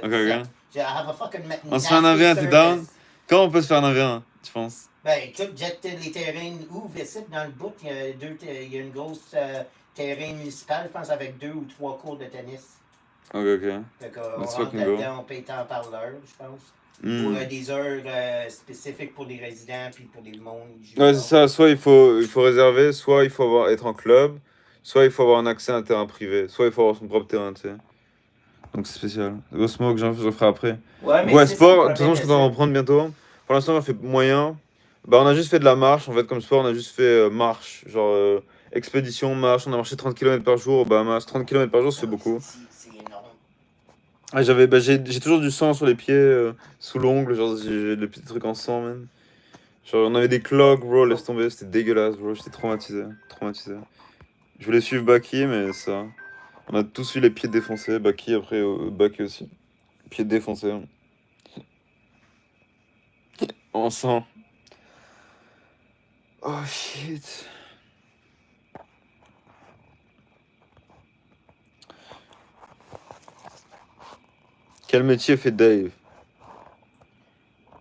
Speaker 1: Ok.
Speaker 4: I have a fucking
Speaker 1: On se fait un 1v1, t'es down? Quand on peut se faire un 1v1, tu penses?
Speaker 4: Ben écoute, jette les terrains ouvre ici dans le bout, il y a une grosse terrain municipal, je pense, avec 2 ou 3 cours de tennis.
Speaker 1: Ok.
Speaker 4: Fait qu'on
Speaker 1: Let's
Speaker 4: rentre
Speaker 1: fucking go.
Speaker 4: là-dedans, on paye tant par l'heure, je pense.
Speaker 1: Hmm.
Speaker 4: Pour des heures spécifiques pour les résidents puis pour les mondes.
Speaker 1: Ouais, c'est ça. Soit il faut réserver, soit il faut être en club, soit il faut avoir un accès à un terrain privé, soit il faut avoir son propre terrain, tu sais. Donc c'est spécial. Go Smoke, je le ferai après.
Speaker 4: Ouais,
Speaker 1: Ouais,
Speaker 4: c'est
Speaker 1: sport,
Speaker 4: ça,
Speaker 1: de toute façon, je compte en reprendre bientôt. Pour l'instant, on a fait moyen. Bah, on a juste fait de la marche. En fait, comme sport, on a juste fait marche. Genre, expédition, marche. On a marché 30 km par jour au Bahamas. 30 km par jour, ça fait beaucoup.
Speaker 4: C'est énorme.
Speaker 1: Ah, j'ai toujours du sang sur les pieds, sous l'ongle. Genre, j'ai des petits trucs en sang, man. Genre, on avait des clogs, bro. Laisse tomber. C'était dégueulasse, bro. J'étais traumatisé. Traumatisé. Je voulais suivre Baki, mais ça. On a tous eu les pieds défoncés. Baki, après, Baki aussi. Pieds défoncés. En sang. Oh shit. Quel métier fait Dave?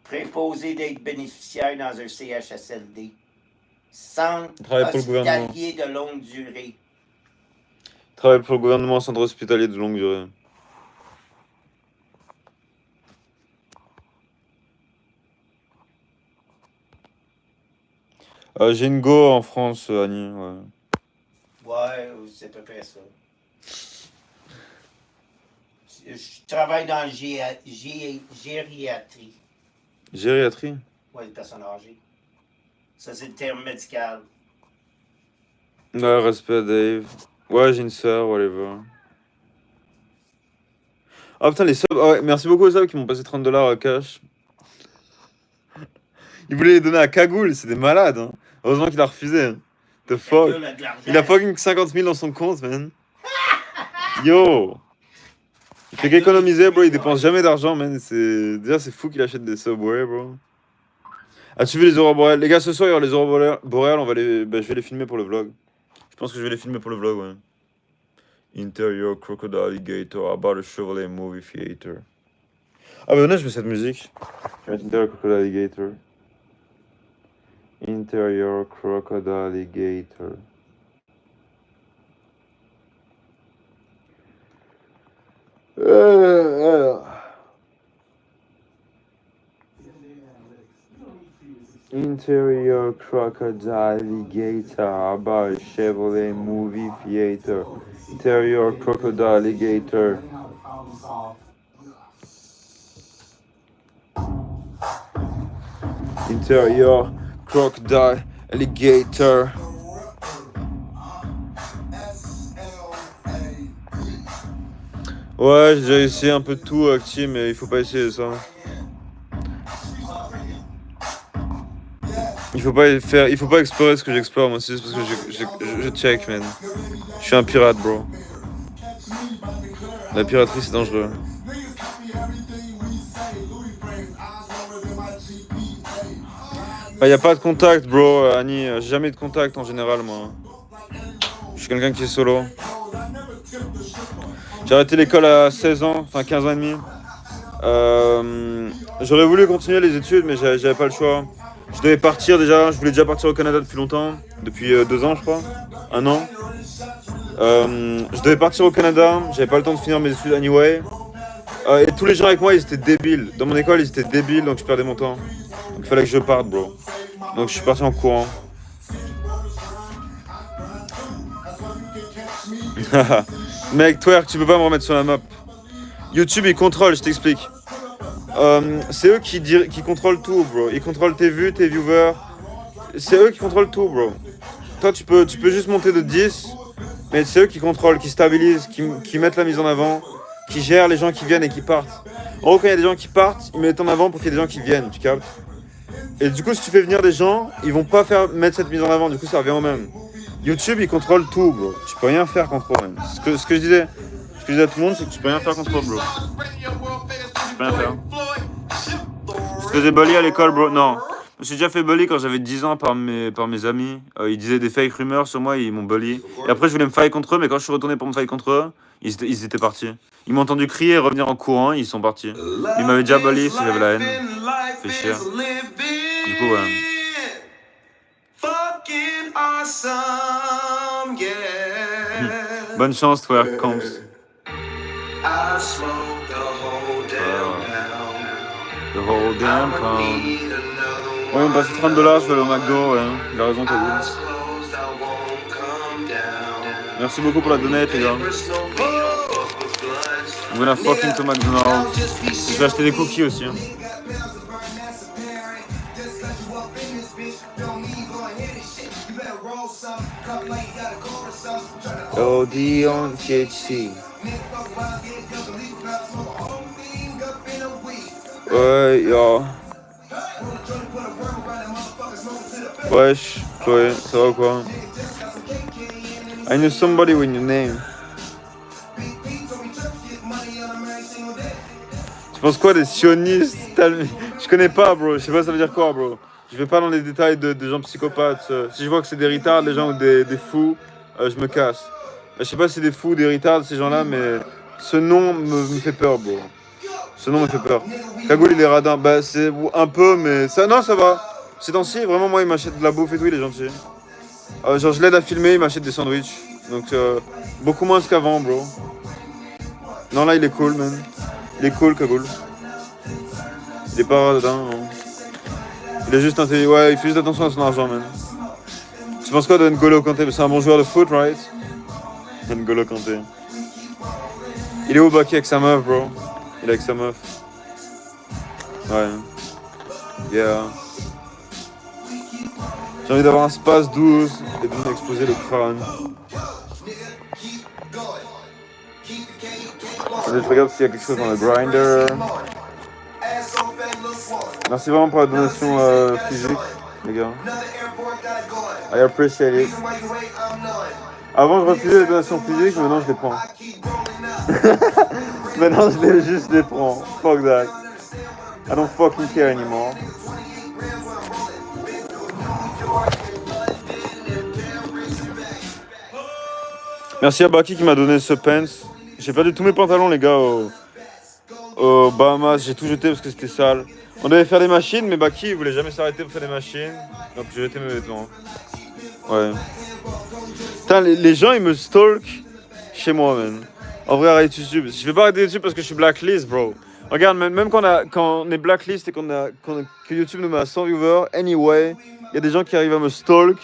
Speaker 4: Préposé d'être bénéficiaire dans un CHSLD. Centre
Speaker 1: Il travaille pour le gouvernement.
Speaker 4: hospitalier de longue durée.
Speaker 1: Il travaille pour le gouvernement centre hospitalier de longue durée. J'ai une go en France, Annie. Ouais.
Speaker 4: Ouais, c'est à peu près ça. Je travaille dans gériatrie.
Speaker 1: Gériatrie?
Speaker 4: Ouais, les personnes âgées. Ça, c'est le terme médical.
Speaker 1: Ouais, respect, Dave. Ouais, j'ai une sœur, whatever. Ah putain, les subs. Ah ouais, merci beaucoup aux subs qui m'ont passé 30$ à cash. Ils voulaient les donner à Cagoule, c'est des malades. Hein. Heureusement qu'il a refusé. Hein. The fuck.
Speaker 4: Le gars, là, de l'argent.
Speaker 1: Il a fucking 50 000 dans son compte, man. Yo. Il fait qu'économiser, bro. Il dépense jamais d'argent, man. Déjà, c'est fou qu'il achète des Subway, bro. As-tu vu les aurores boréales? Les gars, ce soir, il y aura les aurores boréales. On va je vais les filmer pour le vlog. Je pense que je vais les filmer pour le vlog, ouais. Interior Crocodile Alligator about a Chevrolet Movie Theater. Ah, bah, je mets cette musique. Je vais mettre Interior Crocodile Alligator. Interior Crocodile Alligator. Interior crocodile alligator by Chevrolet movie theater. Interior crocodile alligator. Interior crocodile alligator. Ouais, j'ai déjà essayé un peu de tout, Acti, mais il faut pas essayer ça. Il faut pas explorer ce que j'explore, moi, c'est juste parce que je check, man. Je suis un pirate, bro. La piraterie, c'est dangereux. Bah, y a pas de contact, bro, Annie. J'ai jamais de contact en général, moi. Je suis quelqu'un qui est solo. J'ai arrêté l'école à 16 ans, enfin 15 ans et demi. J'aurais voulu continuer les études, mais j'avais pas le choix. Je devais partir déjà, je voulais déjà partir au Canada depuis longtemps, depuis 2 ans je crois, 1 an. Je devais partir au Canada, j'avais pas le temps de finir mes études anyway. Et tous les gens avec moi ils étaient débiles, dans mon école ils étaient débiles donc je perdais mon temps. Donc il fallait que je parte, bro. Donc je suis parti en courant. Mec, twerk, tu peux pas me remettre sur la map. YouTube il contrôle, je t'explique. C'est eux qui contrôlent tout, bro. Ils contrôlent tes vues, tes viewers. C'est eux qui contrôlent tout, bro. Toi, tu peux juste monter de 10, mais c'est eux qui contrôlent, qui stabilisent, qui mettent la mise en avant, qui gèrent les gens qui viennent et qui partent. En gros, quand il y a des gens qui partent, ils mettent en avant pour qu'il y ait des gens qui viennent, tu captes? Et du coup, si tu fais venir des gens, ils vont pas mettre cette mise en avant, du coup, ça revient au même. YouTube, il contrôle tout, bro. Tu peux rien faire contre eux, même. Ce que je disais à tout le monde, c'est que tu peux rien faire contre eux, bro. Tu peux rien faire. Je faisais bully à l'école, bro. Non. Je me suis déjà fait bully quand j'avais 10 ans par mes amis. Ils disaient des fake rumeurs sur moi, ils m'ont bully. Et après, je voulais me fight contre eux, mais quand je suis retourné pour me fight contre eux, ils étaient partis. Ils m'ont entendu crier et revenir en courant, ils sont partis. Ils m'avaient déjà bully si j'avais la haine. Fait chier. Du coup, ouais. Bonne chance, toi, Camps. The whole damn pound. Ouais, on passe $30, je vais aller au McDo, ouais. Il a raison, t'as vu. Merci beaucoup pour la donate, les gars. I'm gonna fucking to McDonald's. Je vais acheter des cookies aussi. Hein. Odeon THC. Ouais, yo. Wesh, Chloé, ça va ou quoi? I knew somebody with your name. Tu penses quoi des sionistes? Je connais pas, bro. Je sais pas ça veut dire quoi, bro. Je vais pas dans les détails de gens psychopathes. Si je vois que c'est des retards, les gens ou des fous, je me casse. Je sais pas si c'est des fous ou des retards, ces gens-là, mais ce nom me fait peur, bro. Ce nom me fait peur. Cagoule, il est radin. Bah, c'est un peu, mais ça, non, ça va. Ces temps-ci, vraiment, moi, il m'achète de la bouffe et tout, il est gentil. Genre, je l'aide à filmer, il m'achète des sandwichs. Donc, beaucoup moins qu'avant, bro. Non, là, il est cool, man. Il est cool, Cagoule. Il est pas radin, non. Il est juste intelligent. Ouais, il fait juste attention à son argent, man. Tu penses quoi de N'Golo Kanté? C'est un bon joueur de foot, right? N'Golo Kanté. Il est où, Baki, avec sa meuf, bro? Il est avec sa meuf. Ouais. Yeah. J'ai envie d'avoir un space 12 et de m'exploser le crâne. Je regarde s'il y a quelque chose dans le grinder. Merci vraiment pour la donation physique, les gars. I appreciate it. Avant, je refusais les donations physiques, maintenant je les prends. Maintenant, je les prends. Fuck that. I don't fucking care anymore. Merci à Baki qui m'a donné ce pants. J'ai perdu tous mes pantalons, les gars, au Bahamas. J'ai tout jeté parce que c'était sale. On devait faire des machines, mais Baki il voulait jamais s'arrêter pour faire des machines. Donc j'ai jeté mes vêtements. Ouais. Putain, les gens ils me stalkent chez moi, man. En vrai, arrête YouTube. Je vais pas arrêter YouTube parce que je suis blacklist, bro. Regarde, même quand on est blacklist et que YouTube nous met à 100 viewers, anyway, il y a des gens qui arrivent à me stalk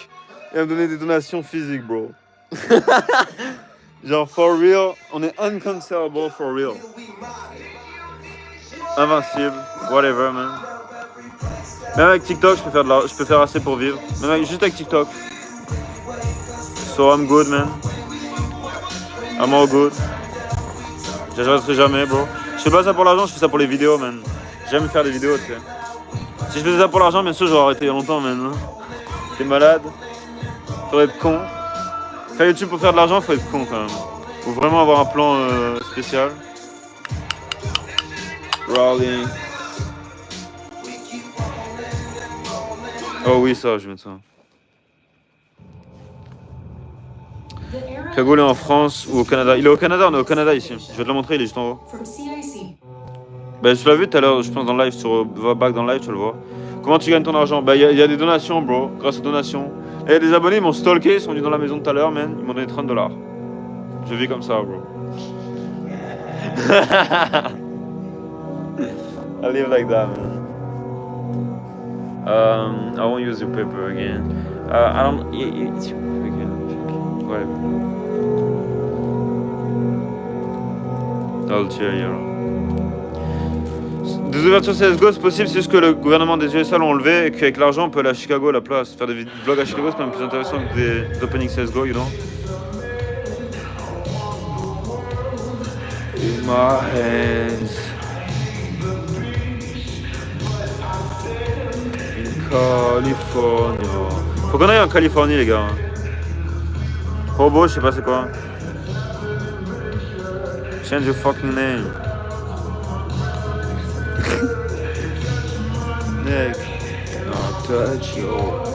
Speaker 1: et à me donner des donations physiques, bro. Genre, for real, on est uncancelable for real. Invincible, whatever, man. Même avec TikTok, je peux faire assez pour vivre. Juste avec TikTok. So I'm good, man. I'm all good. J'arrêterai jamais, bro. Je fais pas ça pour l'argent, je fais ça pour les vidéos, man. J'aime faire des vidéos, tu sais. Si je faisais ça pour l'argent, bien sûr, j'aurais arrêté il y a longtemps, man. T'es malade. Faut être con. Faire YouTube pour faire de l'argent, faut être con, quand même. Faut vraiment avoir un plan spécial. Rolling. Oh oui, ça, je vais mettre ça. Cagoule est en France ou au Canada. Il est au Canada, on est au Canada ici. Je vais te le montrer, il est juste en haut. Bah, tu l'as vu tout à l'heure, je pense dans le live, va back dans le live, tu le vois. Comment tu gagnes ton argent? Bah, il y a des donations, bro, grâce aux donations. Et il y a des abonnés, ils m'ont stalké, ils sont venus dans la maison tout à l'heure, man. Ils m'ont donné $30. Je vis comme ça, bro. I live like that, man. I won't use your paper again. I don't. It's your paper again. Whatever. I'll cheer you. Des ouvertures CSGO, c'est possible, c'est juste que le gouvernement des USA l'ont enlevé et qu'avec l'argent, on peut aller à Chicago à la place. Faire des vlogs à Chicago, c'est quand même plus intéressant que des openings CSGO, you know. In my hands. California. Faut qu'on aille en Californie, les gars. Hobo, je sais pas c'est quoi. Change your fucking name. Nick, not touch yours.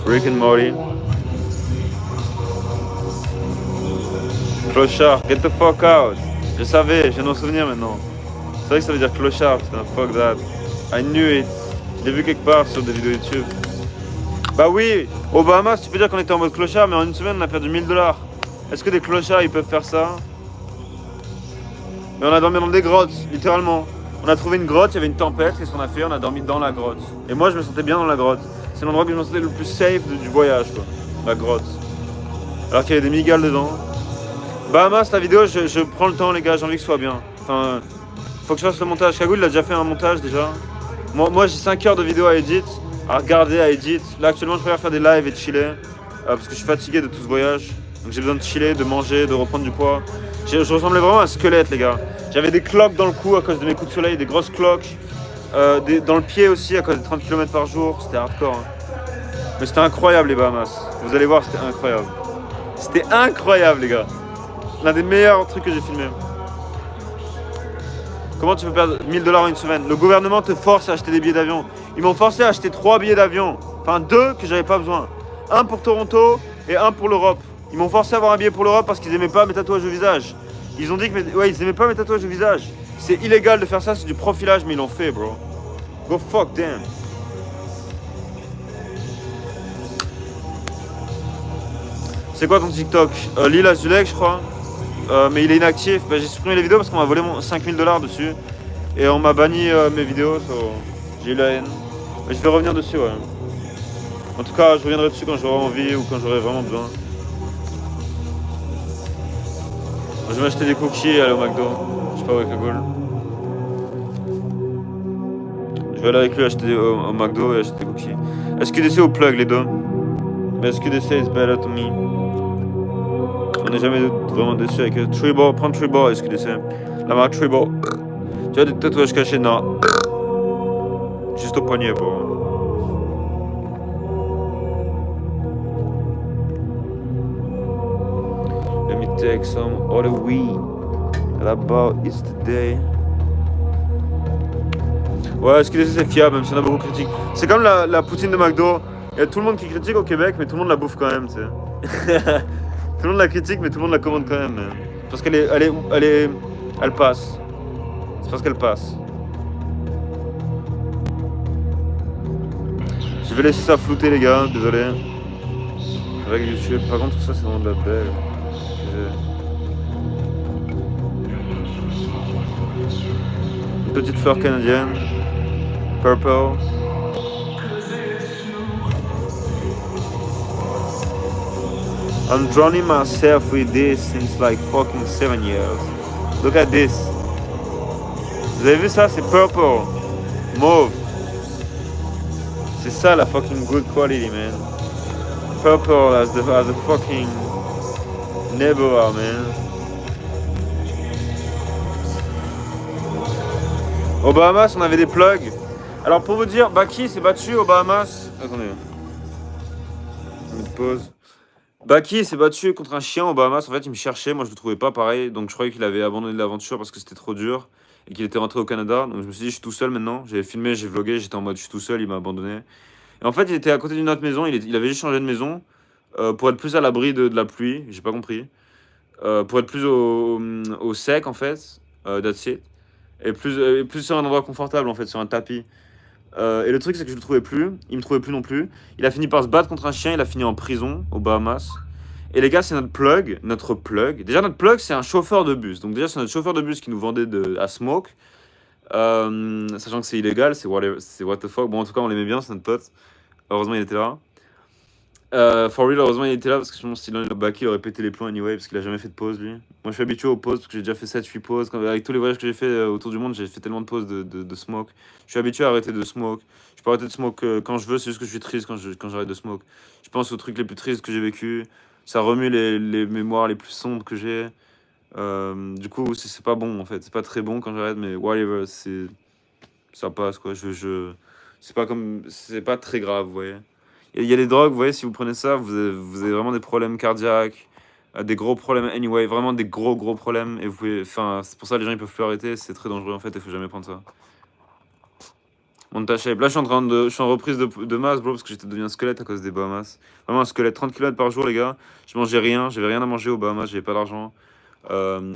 Speaker 1: Rick and Morty. Clochard, get the fuck out. Je savais, je viens de m'en souvenir maintenant. C'est vrai que ça veut dire clochard, putain, fuck that. I knew it. Je l'ai vu quelque part sur des vidéos YouTube. Bah oui, aux Bahamas, tu peux dire qu'on était en mode clochard, mais en une semaine, on a perdu $1000. Est-ce que des clochards, ils peuvent faire ça? Mais on a dormi dans des grottes, littéralement. On a trouvé une grotte, il y avait une tempête, qu'est-ce qu'on a fait? On a dormi dans la grotte. Et moi, je me sentais bien dans la grotte. C'est l'endroit que je me sentais le plus safe du voyage, quoi. La grotte. Alors qu'il y avait des migales dedans. Bahamas, la vidéo, je prends le temps, les gars, j'ai envie que ce soit bien. Enfin... Faut que je fasse le montage. Cagoule, il a déjà fait un montage déjà. Moi j'ai 5 heures de vidéo à edit, à regarder, à edit. Là actuellement je préfère faire des lives et de chiller. Parce que je suis fatigué de tout ce voyage. Donc j'ai besoin de chiller, de manger, de reprendre du poids. Je ressemblais vraiment à un squelette, les gars. J'avais des cloques dans le cou à cause de mes coups de soleil, des grosses cloques. Dans le pied aussi à cause de 30 km par jour. C'était hardcore. Hein. Mais c'était incroyable les Bahamas. Vous allez voir, c'était incroyable. C'était incroyable, les gars. L'un des meilleurs trucs que j'ai filmé. Comment tu peux perdre $1000 en une semaine? Le gouvernement te force à acheter des billets d'avion. Ils m'ont forcé à acheter 3 billets d'avion. Enfin 2 que j'avais pas besoin. Un pour Toronto et un pour l'Europe. Ils m'ont forcé à avoir un billet pour l'Europe parce qu'ils aimaient pas mes tatouages au visage. Ils ont dit que ils aimaient pas mes tatouages au visage. C'est illégal de faire ça, c'est du profilage, mais ils l'ont fait, bro. Go fuck them. C'est quoi ton TikTok? Lila Zulek, je crois. Mais il est inactif. Bah, j'ai supprimé les vidéos parce qu'on m'a volé $5000 dessus. Et on m'a banni mes vidéos. J'ai eu la haine. Mais je vais revenir dessus, ouais. En tout cas, je reviendrai dessus quand j'aurai envie ou quand j'aurai vraiment besoin. Je vais m'acheter des cookies et aller au McDo. Je sais pas où est Cagoule. Je vais aller avec lui acheter au McDo et acheter des cookies. SQDC ou plug, les deux? Mais SQDC is better to me. On n'est jamais vraiment déçu avec Tribal. Prends Tribal, SQDC. La marque Tribal. Tu as des tatouages cachés? Non. Juste au poignet, bro. Let me take some other weed. Là-bas, it's today. Ouais, SQDC c'est fiable, même si on a beaucoup critiqué. C'est comme la poutine de McDo. Il y a tout le monde qui critique au Québec, mais tout le monde la bouffe quand même, tu sais. Tout le monde la critique, mais tout le monde la commande quand même. Parce elle passe. C'est parce qu'elle passe. Je vais laisser ça flouter, les gars, désolé. Avec YouTube. Par contre, tout ça, c'est vraiment de la belle. Une petite fleur canadienne. Purple. I'm drowning myself with this since like fucking 7 years. Look at this. Vous avez vu ça? C'est purple. Mauve. C'est ça la fucking good quality, man. Purple as the fucking nebula, man. Aux Bahamas, on avait des plugs. Alors pour vous dire, Baki s'est battu aux Bahamas. Attendez. Une pause. Baki s'est battu contre un chien aux Bahamas. En fait, il me cherchait. Moi, je le trouvais pas pareil. Donc, je croyais qu'il avait abandonné l'aventure parce que c'était trop dur et qu'il était rentré au Canada. Donc, je me suis dit, je suis tout seul maintenant. J'ai filmé, j'ai vlogué. J'étais en mode, je suis tout seul. Il m'a abandonné. Et en fait, il était à côté d'une autre maison. Il avait juste changé de maison pour être plus à l'abri de la pluie. J'ai pas compris. Pour être plus au sec, en fait. That's it. Et plus sur un endroit confortable, en fait, sur un tapis. Et le truc, c'est que je le trouvais plus. Il me trouvait plus non plus. Il a fini par se battre contre un chien. Il a fini en prison aux Bahamas. Et les gars, c'est notre plug. Déjà, notre plug, c'est un chauffeur de bus. Donc déjà, c'est notre chauffeur de bus qui nous vendait à Smoke. Sachant que c'est illégal, c'est what the fuck. Bon, en tout cas, on l'aimait bien, c'est notre pote. Heureusement, il était là. For real, heureusement, il était là parce que sinon, s'il en est Baki, il aurait pété les plombs anyway parce qu'il a jamais fait de pause, lui. Moi, je suis habitué aux pauses parce que j'ai déjà fait 7-8 pauses. Avec tous les voyages que j'ai fait autour du monde, j'ai fait tellement de pauses de smoke. Je suis habitué à arrêter de smoke. Je peux arrêter de smoke quand je veux, c'est juste que je suis triste quand j'arrête de smoke. Je pense aux trucs les plus tristes que j'ai vécu. Ça remue les mémoires les plus sombres que j'ai. Du coup, c'est pas bon en fait. C'est pas très bon quand j'arrête, mais whatever, ça passe quoi. C'est pas très grave, vous voyez. Il y a des drogues, vous voyez, si vous prenez ça, vous avez vraiment des problèmes cardiaques, des gros problèmes anyway, vraiment des gros problèmes. Et vous pouvez, enfin, c'est pour ça que les gens ils peuvent plus arrêter, c'est très dangereux en fait, il faut jamais prendre ça. Monte ta shape. Là, je suis en reprise de masse, bro, parce que j'étais devenu un squelette à cause des Bahamas. Vraiment un squelette, 30 km par jour, les gars. Je mangeais rien, j'avais rien à manger aux Bahamas, j'avais pas d'argent.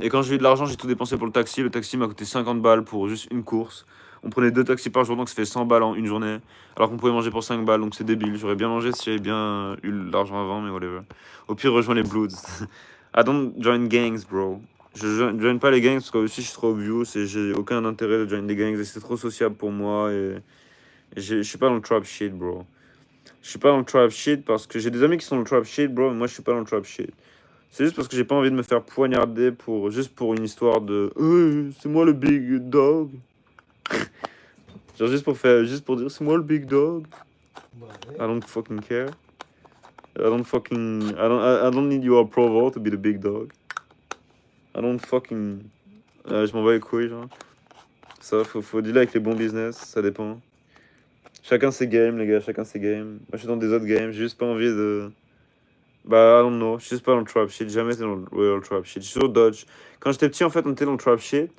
Speaker 1: Et quand j'ai eu de l'argent, j'ai tout dépensé pour le taxi. Le taxi m'a coûté 50 balles pour juste une course. On prenait 2 taxis par jour, donc ça fait 100 balles en une journée. Alors qu'on pouvait manger pour 5 balles, donc c'est débile. J'aurais bien mangé si j'avais bien eu l'argent avant, mais whatever. Au pire, rejoins les Bloods. I don't join gangs, bro. Je join pas les gangs parce que aussi je suis trop obvious et j'ai aucun intérêt de join les gangs et c'est trop sociable pour moi. Et je suis pas dans le trap shit, bro. Je suis pas dans le trap shit parce que j'ai des amis qui sont dans le trap shit, bro, mais moi je suis pas dans le trap shit. C'est juste parce que j'ai pas envie de me faire poignarder juste pour une histoire de c'est moi le big dog. Genre juste pour dire c'est moi le big dog. I don't fucking care. I don't need your approval to be the big dog. I don't fucking je m'en bats les couilles genre. Ça faut dealer avec les bons business, ça dépend. Chacun ses games les gars, chacun ses games. Moi je suis dans des autres games, j'ai juste pas envie de I don't know, je suis juste pas dans le trap shit, j'ai jamais été dans le real trap shit. Je suis sur Dodge. Quand j'étais petit en fait on était dans le trap shit.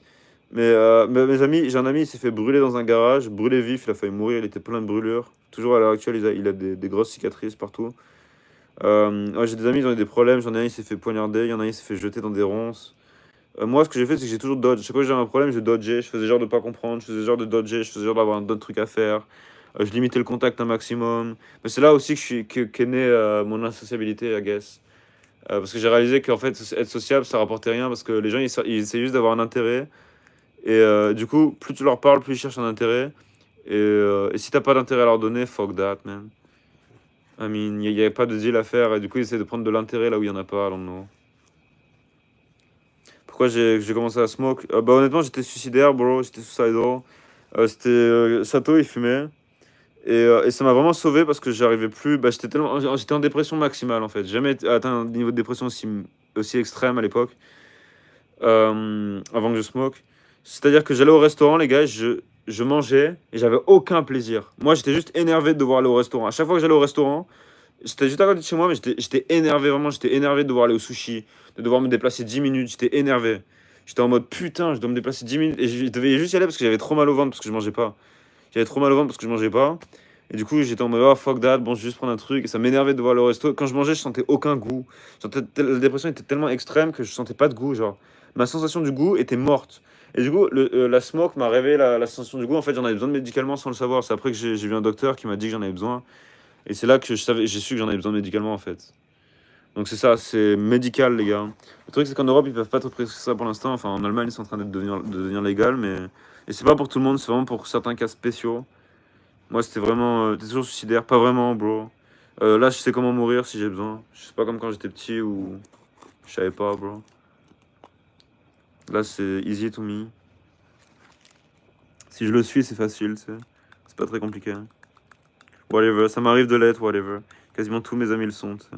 Speaker 1: Mais mes amis, j'ai un ami, il s'est fait brûler dans un garage, brûlé vif, il a failli mourir, il était plein de brûlures. Toujours à l'heure actuelle, il a des grosses cicatrices partout. Ouais, j'ai des amis, ils ont eu des problèmes, j'en ai un, il s'est fait poignarder, il y en a un, il s'est fait jeter dans des ronces. Moi, ce que j'ai fait, c'est que j'ai toujours dodge. Chaque fois que j'ai un problème, je dodgeais, je faisais genre de pas comprendre, je faisais genre de dodger, je faisais genre d'avoir d'autres trucs à faire. Je limitais le contact un maximum. Mais c'est là aussi qu'est née mon insociabilité, I guess. Parce que j'ai réalisé qu'en fait, être sociable, ça rapportait rien parce que les gens, ils essaient juste d'avoir un intérêt. Et du coup, plus tu leur parles, plus ils cherchent un intérêt. Et si t'as pas d'intérêt à leur donner, fuck that, man. I mean, il n'y a pas de deal à faire. Et du coup, ils essaient de prendre de l'intérêt là où il n'y en a pas, I don't know. Pourquoi j'ai commencé à smoke? Bah honnêtement, j'étais suicidaire, bro. J'étais suicidal. C'était Sato, il fumait. Et ça m'a vraiment sauvé parce que j'arrivais plus. Bah, j'étais en dépression maximale en fait. J'ai jamais atteint un niveau de dépression aussi extrême à l'époque. Avant que je smoke. C'est-à-dire que j'allais au restaurant, les gars, je mangeais et j'avais aucun plaisir. Moi, j'étais juste énervé de devoir aller au restaurant. À chaque fois que j'allais au restaurant, j'étais juste à côté de chez moi, mais j'étais énervé, vraiment. J'étais énervé de devoir aller au sushi, de devoir me déplacer 10 minutes. J'étais énervé. J'étais en mode putain, je dois me déplacer 10 minutes. Et je devais juste y aller parce que j'avais trop mal au ventre parce que je mangeais pas. J'avais trop mal au ventre parce que je mangeais pas. Et du coup, j'étais en mode, oh fuck that, bon, je vais juste prendre un truc. Et ça m'énervait de devoir aller au resto. Quand je mangeais, je sentais aucun goût. La dépression était tellement extrême que je sentais pas de goût. Genre, ma sensation du goût était morte. Et du coup, la smoke m'a révélé la sensation du goût. En fait, j'en avais besoin de médicaments sans le savoir. C'est après que j'ai vu un docteur qui m'a dit que j'en avais besoin. Et c'est là que j'ai su que j'en avais besoin de médicaments, en fait. Donc c'est ça, c'est médical, les gars. Le truc, c'est qu'en Europe, ils peuvent pas te prescrire ça pour l'instant. Enfin, en Allemagne, ils sont en train de devenir légal, mais... Et c'est pas pour tout le monde, c'est vraiment pour certains cas spéciaux. Moi, c'était vraiment... t'es toujours suicidaire? Pas vraiment, bro. Là, je sais comment mourir si j'ai besoin. Je sais pas comme quand j'étais petit ou... Je savais pas, bro. Là, c'est easy to me. Si je le suis, c'est facile, tu sais. C'est pas très compliqué. Whatever, ça m'arrive de l'être, whatever. Quasiment tous mes amis le sont, tu sais.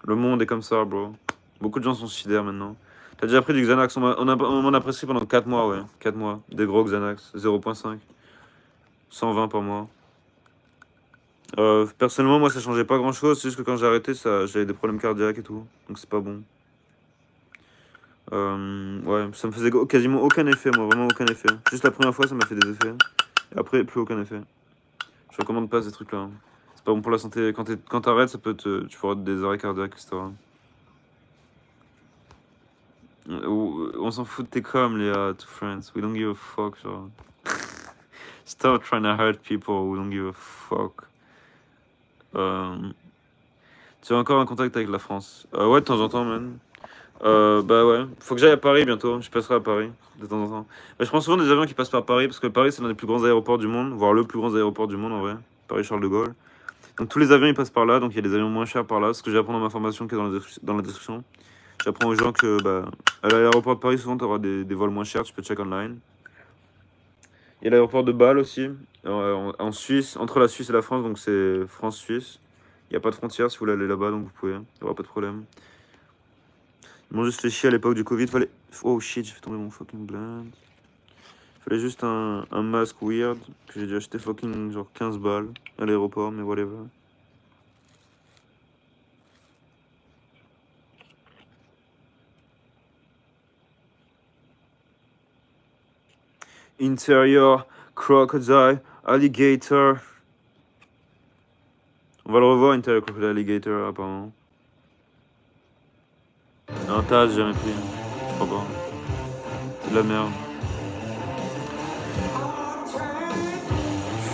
Speaker 1: Le monde est comme ça, bro. Beaucoup de gens sont suicidaires maintenant. T'as déjà pris du Xanax? On m'en a prescrit pendant 4 mois, ouais. 4 mois. Des gros Xanax. 0,5. 120 par mois. Personnellement, moi, ça changeait pas grand chose. C'est juste que quand j'ai arrêté, j'avais des problèmes cardiaques et tout. Donc c'est pas bon. Ouais, ça me faisait quasiment aucun effet, moi. Vraiment aucun effet. Juste la première fois, ça m'a fait des effets. Et après, plus aucun effet. Je recommande pas ces trucs-là. C'est pas bon pour la santé. Quand t'arrêtes, tu peux avoir des arrêts cardiaques, etc. On s'en fout de tes coms, Léa, to friends. We don't give a fuck, genre. Stop trying to hurt people. We don't give a fuck. Tu as encore un contact avec la France? Ouais, de temps en temps, man. Bah ouais. Faut que j'aille à Paris bientôt. Je passerai à Paris, de temps en temps. Bah, je prends souvent des avions qui passent par Paris, parce que Paris, c'est l'un des plus grands aéroports du monde, voire le plus grand aéroport du monde, en vrai. Paris-Charles de Gaulle. Donc tous les avions, ils passent par là, donc il y a des avions moins chers par là. Ce que j'apprends dans ma formation qui est dans la description. J'apprends aux gens que, bah, à l'aéroport de Paris, souvent, tu auras des vols moins chers, tu peux check online. Il y a l'aéroport de Bâle aussi, en Suisse, entre la Suisse et la France, donc c'est France-Suisse. Il n'y a pas de frontière si vous voulez aller là-bas, donc vous pouvez, il n'y aura pas de problème. Ils m'ont juste fait chier à l'époque du Covid, Oh shit, j'ai fait tomber mon fucking blind. Fallait juste un masque weird, que j'ai dû acheter fucking genre 15 balles à l'aéroport, mais whatever. Interior, crocodile, alligator. On va le revoir, Interior, crocodile, alligator, apparemment. Un tas, j'ai jamais pris. Je crois pas. C'est de la merde.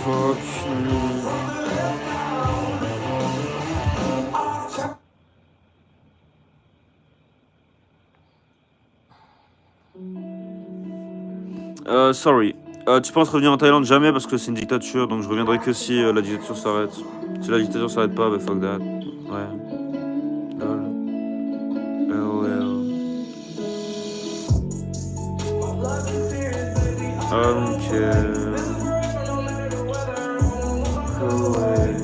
Speaker 1: Fuck me. Sorry. Tu penses revenir en Thaïlande? Jamais, parce que c'est une dictature, donc je reviendrai que si la dictature s'arrête. Si la dictature s'arrête pas, bah fuck that. Ouais. Lol. LOL. I don't care. Go away.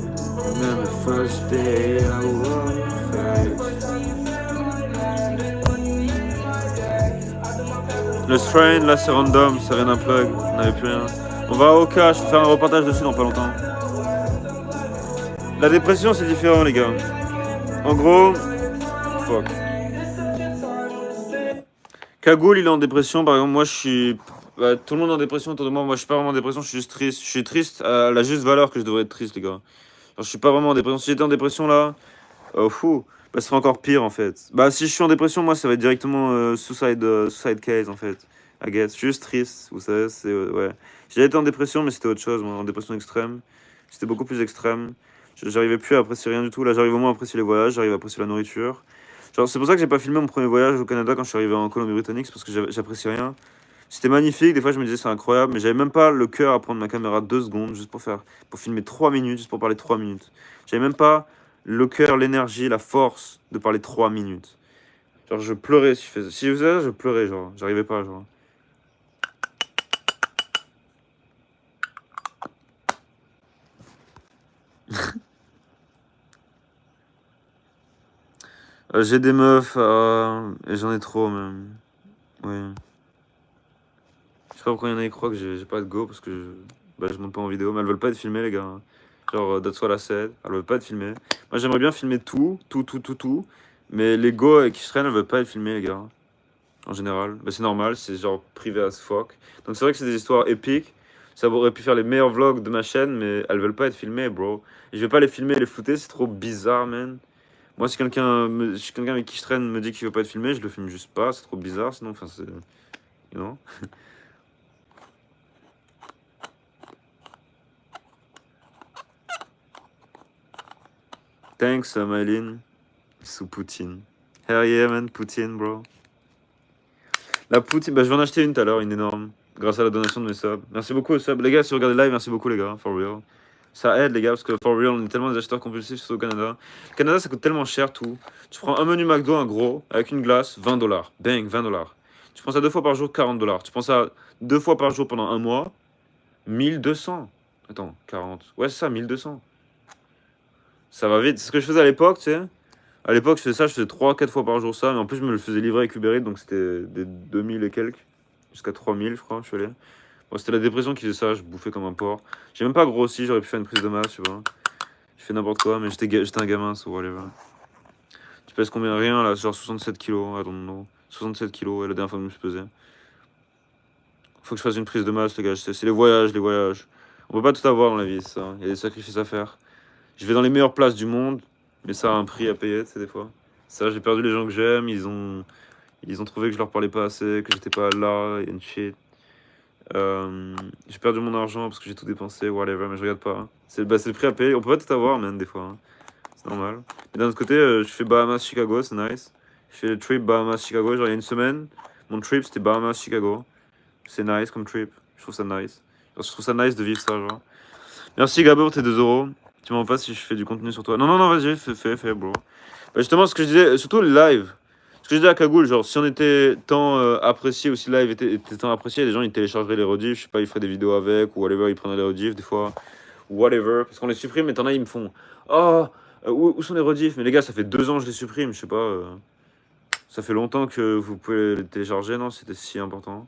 Speaker 1: Remember the first day I wore face. Le strain, là c'est random, ça vient d'un plug, on n'avait plus rien. On va au cas, je vais faire un reportage dessus dans pas longtemps. La dépression c'est différent les gars. En gros, fuck. Cagoule il est en dépression, par exemple moi je suis... Bah, tout le monde est en dépression autour de moi, moi je suis pas vraiment en dépression, je suis juste triste. Je suis triste à la juste valeur que je devrais être triste les gars. Genre, je suis pas vraiment en dépression, si j'étais en dépression là, fou. Bah, ce serait encore pire en fait. Bah, si je suis en dépression, moi ça va être directement suicide case en fait. I guess. Je suis juste triste, vous savez, c'est. Ouais. J'ai été en dépression, mais c'était autre chose, moi, en dépression extrême. C'était beaucoup plus extrême. J'arrivais plus à apprécier rien du tout. Là, j'arrive au moins à apprécier les voyages, j'arrive à apprécier la nourriture. Genre, c'est pour ça que j'ai pas filmé mon premier voyage au Canada quand je suis arrivé en Colombie-Britannique, c'est parce que j'appréciais rien. C'était magnifique, des fois je me disais c'est incroyable, mais j'avais même pas le cœur à prendre ma caméra 2 secondes juste pour filmer 3 minutes, juste pour parler 3 minutes. J'avais même pas le cœur, l'énergie, la force de parler 3 minutes. Genre je pleurais si je faisais ça, je pleurais genre, j'arrivais pas genre. J'ai des meufs et j'en ai trop même. Oui. Je sais pas pourquoi il y en a qui croient que j'ai pas de go parce que je monte pas en vidéo, mais elles veulent pas être filmées les gars. Genre that's what I said, elles veulent pas être filmées. Moi j'aimerais bien filmer tout, mais les go qui se traînent elles veulent pas être filmées les gars. En général, bah, c'est normal, c'est genre privé as fuck. Donc c'est vrai que c'est des histoires épiques. Ça aurait pu faire les meilleurs vlogs de ma chaîne, mais elles veulent pas être filmées, bro. Et je vais pas les filmer et les flouter, c'est trop bizarre, man. Moi, si quelqu'un avec qui je traîne me dit qu'il veut pas être filmé, je le filme juste pas, c'est trop bizarre, sinon, enfin, c'est... You know. Thanks, Maëline. Sous Poutine. Hell yeah, man, Poutine, bro. La Poutine, bah je vais en acheter une tout à l'heure, une énorme. Grâce à la donation de mes subs. Merci beaucoup aux subs. Les gars, si vous regardez live, merci beaucoup, les gars, for real. Ça aide, les gars, parce que for real, on est tellement des acheteurs compulsifs surtout au Canada. Le Canada, ça coûte tellement cher tout. Tu prends un menu McDo, un gros, avec une glace, $20. Bang, $20. Tu prends ça 2 fois par jour, $40. Tu prends ça 2 fois par jour pendant un mois, 1200. Attends, 40. Ouais, c'est ça, 1200. Ça va vite. C'est ce que je faisais à l'époque, tu sais. À l'époque, je faisais ça, je faisais 3-4 fois par jour ça. Mais en plus, je me le faisais livrer avec Uber Eats, donc c'était des 2000 et quelques. Jusqu'à 3000, je crois, je suis allé. Bon, c'était la dépression qui faisait ça, je bouffais comme un porc. J'ai même pas grossi, j'aurais pu faire une prise de masse, tu vois. Je fais n'importe quoi, mais j'étais un gamin, so whatever. Tu pèses combien? Rien, là, genre 67 kilos, I don't know. 67 kilos, et la dernière fois que je me suis pesé. Faut que je fasse une prise de masse, les gars, c'est les voyages, les voyages. On peut pas tout avoir dans la vie, c'est ça. Il y a des sacrifices à faire. Je vais dans les meilleures places du monde, mais ça a un prix à payer, tu sais, des fois. Ça, j'ai perdu les gens que j'aime, ils ont trouvé que je leur parlais pas assez, que j'étais pas là, and shit. J'ai perdu mon argent parce que j'ai tout dépensé, whatever, mais je regarde pas. C'est le prix à payer, on peut pas tout avoir, man, des fois. Hein. C'est normal. Mais d'un autre côté, je fais Bahamas-Chicago, c'est nice. Je fais le trip Bahamas-Chicago, genre il y a une semaine, mon trip c'était Bahamas-Chicago. C'est nice comme trip, je trouve ça nice. Genre, je trouve ça nice de vivre ça, genre. Merci Gabo pour tes 2€. Tu m'en pas si je fais du contenu sur toi. Non, non, non, vas-y, fais, bro. Bah, justement, ce que je disais, surtout le live. Ce que je disais à Cagoule, genre, si on était tant apprécié, ou si le live était tant apprécié, les gens ils téléchargeraient les rediffs, je sais pas, ils feraient des vidéos avec, ou whatever, ils prendraient les rediffs des fois, ou whatever. Parce qu'on les supprime, mais t'en as, ils me font oh, où sont les rediffs? Mais les gars, ça fait 2 ans que je les supprime, je sais pas. Ça fait longtemps que vous pouvez les télécharger, non? C'était si important.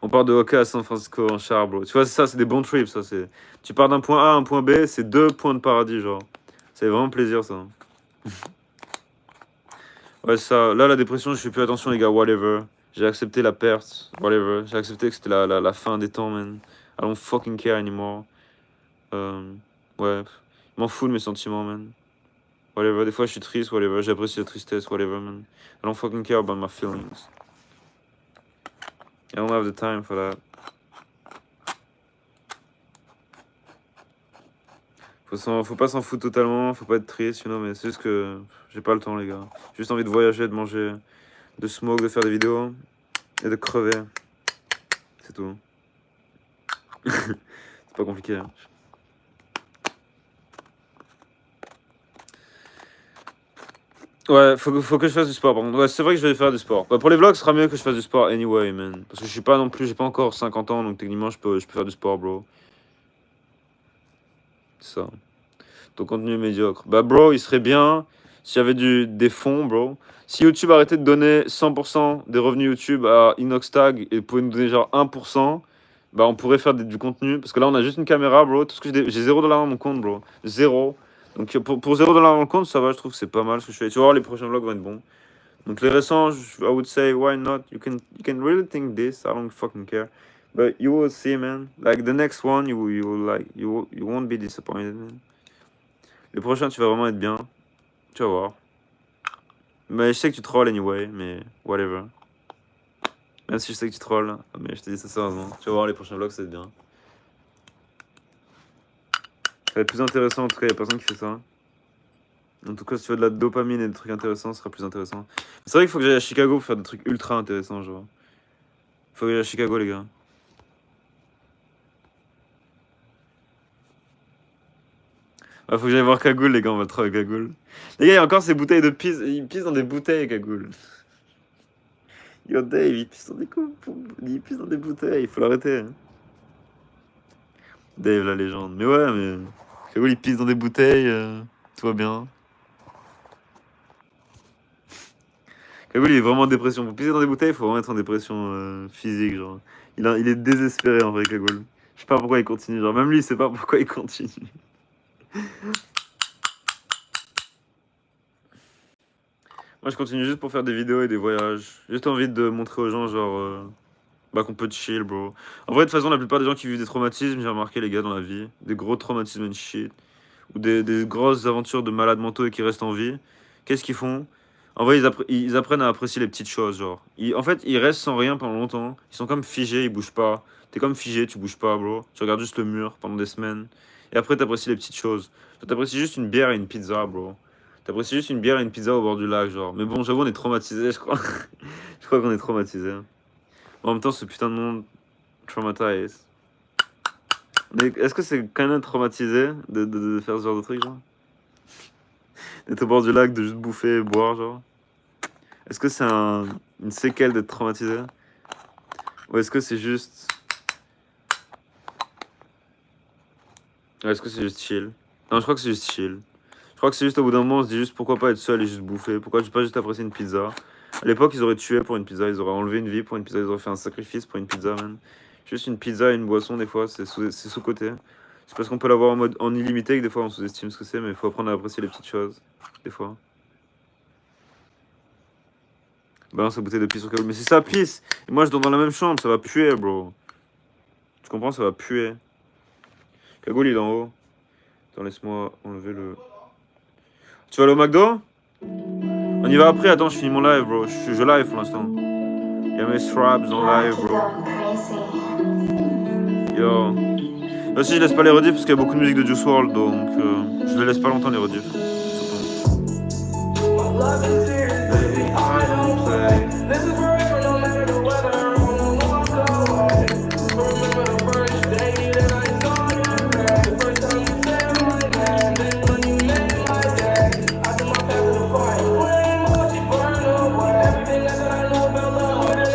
Speaker 1: On part de Oka à San Francisco en char, bro. Tu vois, c'est ça, c'est des bons trips, ça. Tu pars d'un point A à un point B, c'est 2 points de paradis, genre. Ça fait vraiment plaisir, ça. Ouais, ça. Là, la dépression, je fais plus attention, les gars, whatever. J'ai accepté la perte, whatever. J'ai accepté que c'était la fin des temps, man. I don't fucking care anymore. Ouais, je m'en fous de mes sentiments, man. Whatever, des fois, je suis triste, whatever. J'apprécie la tristesse, whatever, man. I don't fucking care about my feelings. I don't have the time for that. Faut pas s'en foutre totalement, faut pas être triste, you know, mais c'est juste que j'ai pas le temps, les gars. J'ai juste envie de voyager, de manger, de smoke, de faire des vidéos et de crever. C'est tout. C'est pas compliqué. Hein. Ouais, faut que je fasse du sport, par contre. Ouais, c'est vrai que je vais faire du sport. Bah, pour les vlogs, ce sera mieux que je fasse du sport anyway, man. Parce que je suis pas non plus, j'ai pas encore 50 ans, donc techniquement, je peux faire du sport, bro. C'est ça. Ton contenu est médiocre. Bah, bro, il serait bien s'il y avait des fonds, bro. Si YouTube arrêtait de donner 100% des revenus YouTube à Inoxtag et pouvait nous donner genre 1%, bah, on pourrait faire du contenu. Parce que là, on a juste une caméra, bro. Tout ce que j'ai $0 dans mon compte, bro. 0. Donc pour $0 dans le compte, ça va, je trouve que c'est pas mal ce que je fais. Tu vas voir, les prochains vlogs vont être bons. Donc les récents, I would say, why not? You can really think this, I don't fucking care. But you will see, man. Like the next one, you won't be disappointed, man. Les prochains, tu vas vraiment être bien. Tu vas voir. Mais je sais que tu trolls anyway, mais whatever. Même si je sais que tu trolls, mais je te dis ça sérieusement. Tu vas voir, les prochains vlogs, c'est bien. Ça va être plus intéressant, en tout cas, il n'y a personne qui fait ça. En tout cas, si tu veux de la dopamine et des trucs intéressants, ce sera plus intéressant. C'est vrai qu'il faut que j'aille à Chicago pour faire des trucs ultra intéressants, genre. Faut que j'aille à Chicago, les gars. Ah, faut que j'aille voir Cagoule, les gars, on va trop avec Cagoule. Les gars, il y a encore ces bouteilles de pisse. Ils pissent dans des bouteilles, Cagoule. Yo, Dave, il pisse dans il pisse dans des bouteilles, il faut l'arrêter. Hein. Dave, la légende. Mais ouais, mais... Cagoule, il pisse dans des bouteilles, tout va bien. Cagoule, il est vraiment en dépression. Pour pisser dans des bouteilles, il faut vraiment être en dépression physique, genre. Il est désespéré, en vrai, Cagoule. Je sais pas pourquoi il continue, genre. Même lui, il sait pas pourquoi il continue. Moi, je continue juste pour faire des vidéos et des voyages. J'ai juste envie de montrer aux gens, genre... bah, qu'on peut chill, bro. En vrai, de toute façon, la plupart des gens qui vivent des traumatismes, j'ai remarqué, les gars, dans la vie, des gros traumatismes and shit, ou des grosses aventures de malades mentaux et qui restent en vie, qu'est-ce qu'ils font? En vrai, ils apprennent à apprécier les petites choses, genre. En fait, ils restent sans rien pendant longtemps. Ils sont comme figés, ils bougent pas. T'es comme figé, tu bouges pas, bro. Tu regardes juste le mur pendant des semaines. Et après, t'apprécies les petites choses. T'apprécies juste une bière et une pizza, bro. T'apprécies juste une bière et une pizza au bord du lac, genre. Mais bon, j'avoue, on est traumatisés, je crois. Je crois qu'on est traumatisés. En même temps, ce putain de monde traumatise. Est-ce que c'est quand même traumatisé de faire ce genre de truc, genre? D'être au bord du lac, de juste bouffer et boire, genre? Est-ce que c'est une séquelle d'être traumatisé? Ou est-ce que c'est juste... Est-ce que c'est juste chill? Non, je crois que c'est juste chill. Je crois que c'est juste au bout d'un moment, on se dit juste pourquoi pas être seul et juste bouffer? Pourquoi pas juste apprécier une pizza? À l'époque, ils auraient tué pour une pizza, ils auraient enlevé une vie pour une pizza, ils auraient fait un sacrifice pour une pizza, man. Juste une pizza et une boisson, des fois, c'est sous-côté. C'est parce qu'on peut l'avoir en illimité que des fois on sous-estime ce que c'est, mais il faut apprendre à apprécier les petites choses, des fois. Balance sa bouteille de pisse sur Cagoule. Mais c'est ça, pisse! Et moi, je dors dans la même chambre, ça va puer, bro. Tu comprends, ça va puer. Cagoule, il est en haut. Attends, laisse-moi enlever le... Tu vas aller au McDo? On y va après, attends, je finis mon live, bro. Je live pour l'instant. Y'a mes straps en live, bro. Yo. Là aussi, je laisse pas les rediffs parce qu'il y a beaucoup de musique de Juice WRLD, donc je les laisse pas longtemps les rediffs.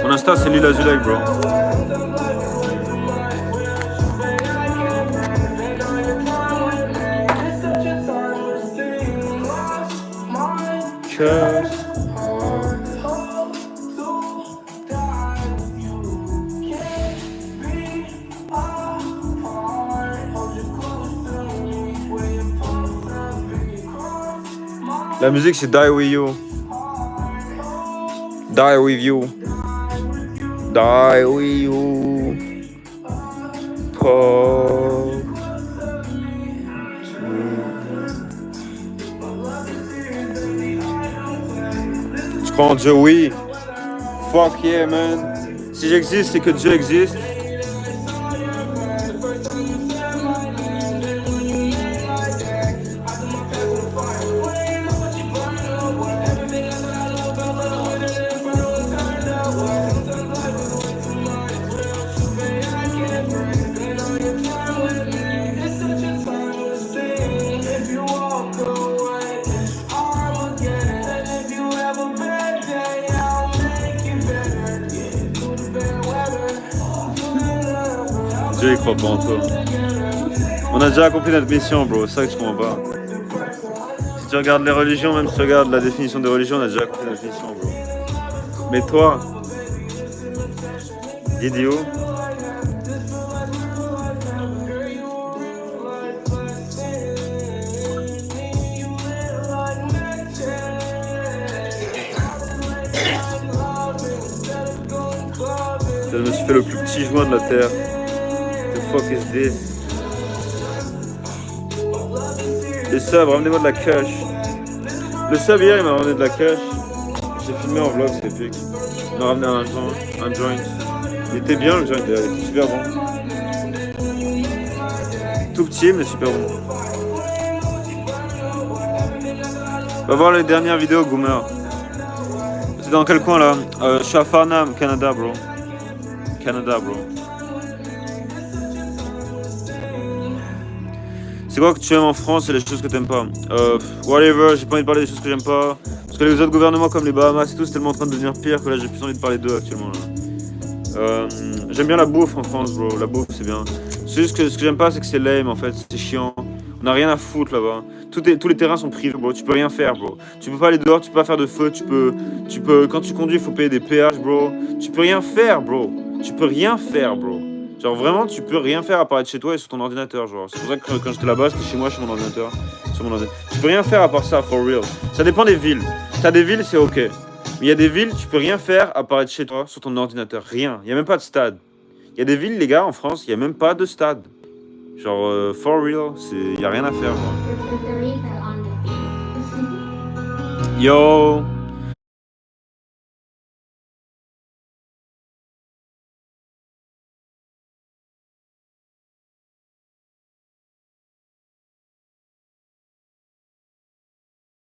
Speaker 1: Mon Insta, c'est Lila Zulek, bro. La musique, c'est Die With You. Die With You. Die With You. Pop. Je crois en Dieu, oui. Fuck yeah, man. Si j'existe, c'est que Dieu existe. Dieu il croit pas en toi. On a déjà accompli notre mission, bro. C'est ça que tu comprends pas. Si tu regardes les religions, même si tu regardes la définition des religions, on a déjà accompli notre mission, bro. Mais toi, idiot. Je me suis fait le plus petit joint de la terre. The fuck is this? Les subs, ramenez-moi de la cash. Le sub hier, il m'a ramené de la cash. J'ai filmé en vlog, c'est épique. Il m'a ramené un joint. Il était bien le joint, il était super bon. Tout petit, mais super bon. Va voir les dernières vidéos, Goomer. C'est dans quel coin là? Je suis à Farnham, Canada, bro. Canada, bro. C'est quoi que tu aimes en France et les choses que t'aimes pas? Whatever, j'ai pas envie de parler des choses que j'aime pas. Parce que les autres gouvernements comme les Bahamas et tout, c'est tellement en train de devenir pire que là j'ai plus envie de parler d'eux actuellement. J'aime bien la bouffe en France, bro. La bouffe, c'est bien. C'est juste que ce que j'aime pas, c'est que c'est lame en fait. C'est chiant. On a rien à foutre là-bas. Tous les terrains sont privés, bro. Tu peux rien faire, bro. Tu peux pas aller dehors, tu peux pas faire de feu. Tu peux, quand tu conduis, il faut payer des péages, bro. Tu peux rien faire, bro. Tu peux rien faire, bro. Genre vraiment, tu peux rien faire à part être chez toi et sur ton ordinateur, genre. C'est pour ça que quand j'étais là-bas, c'était chez moi, sur mon ordinateur. Tu peux rien faire à part ça, for real. Ça dépend des villes. T'as des villes, c'est ok. Mais il y a des villes, tu peux rien faire à part être chez toi, sur ton ordinateur. Rien. Il y a même pas de stade. Il y a des villes, les gars, en France, il y a même pas de stade. Genre, for real, il y a rien à faire, genre. Yo!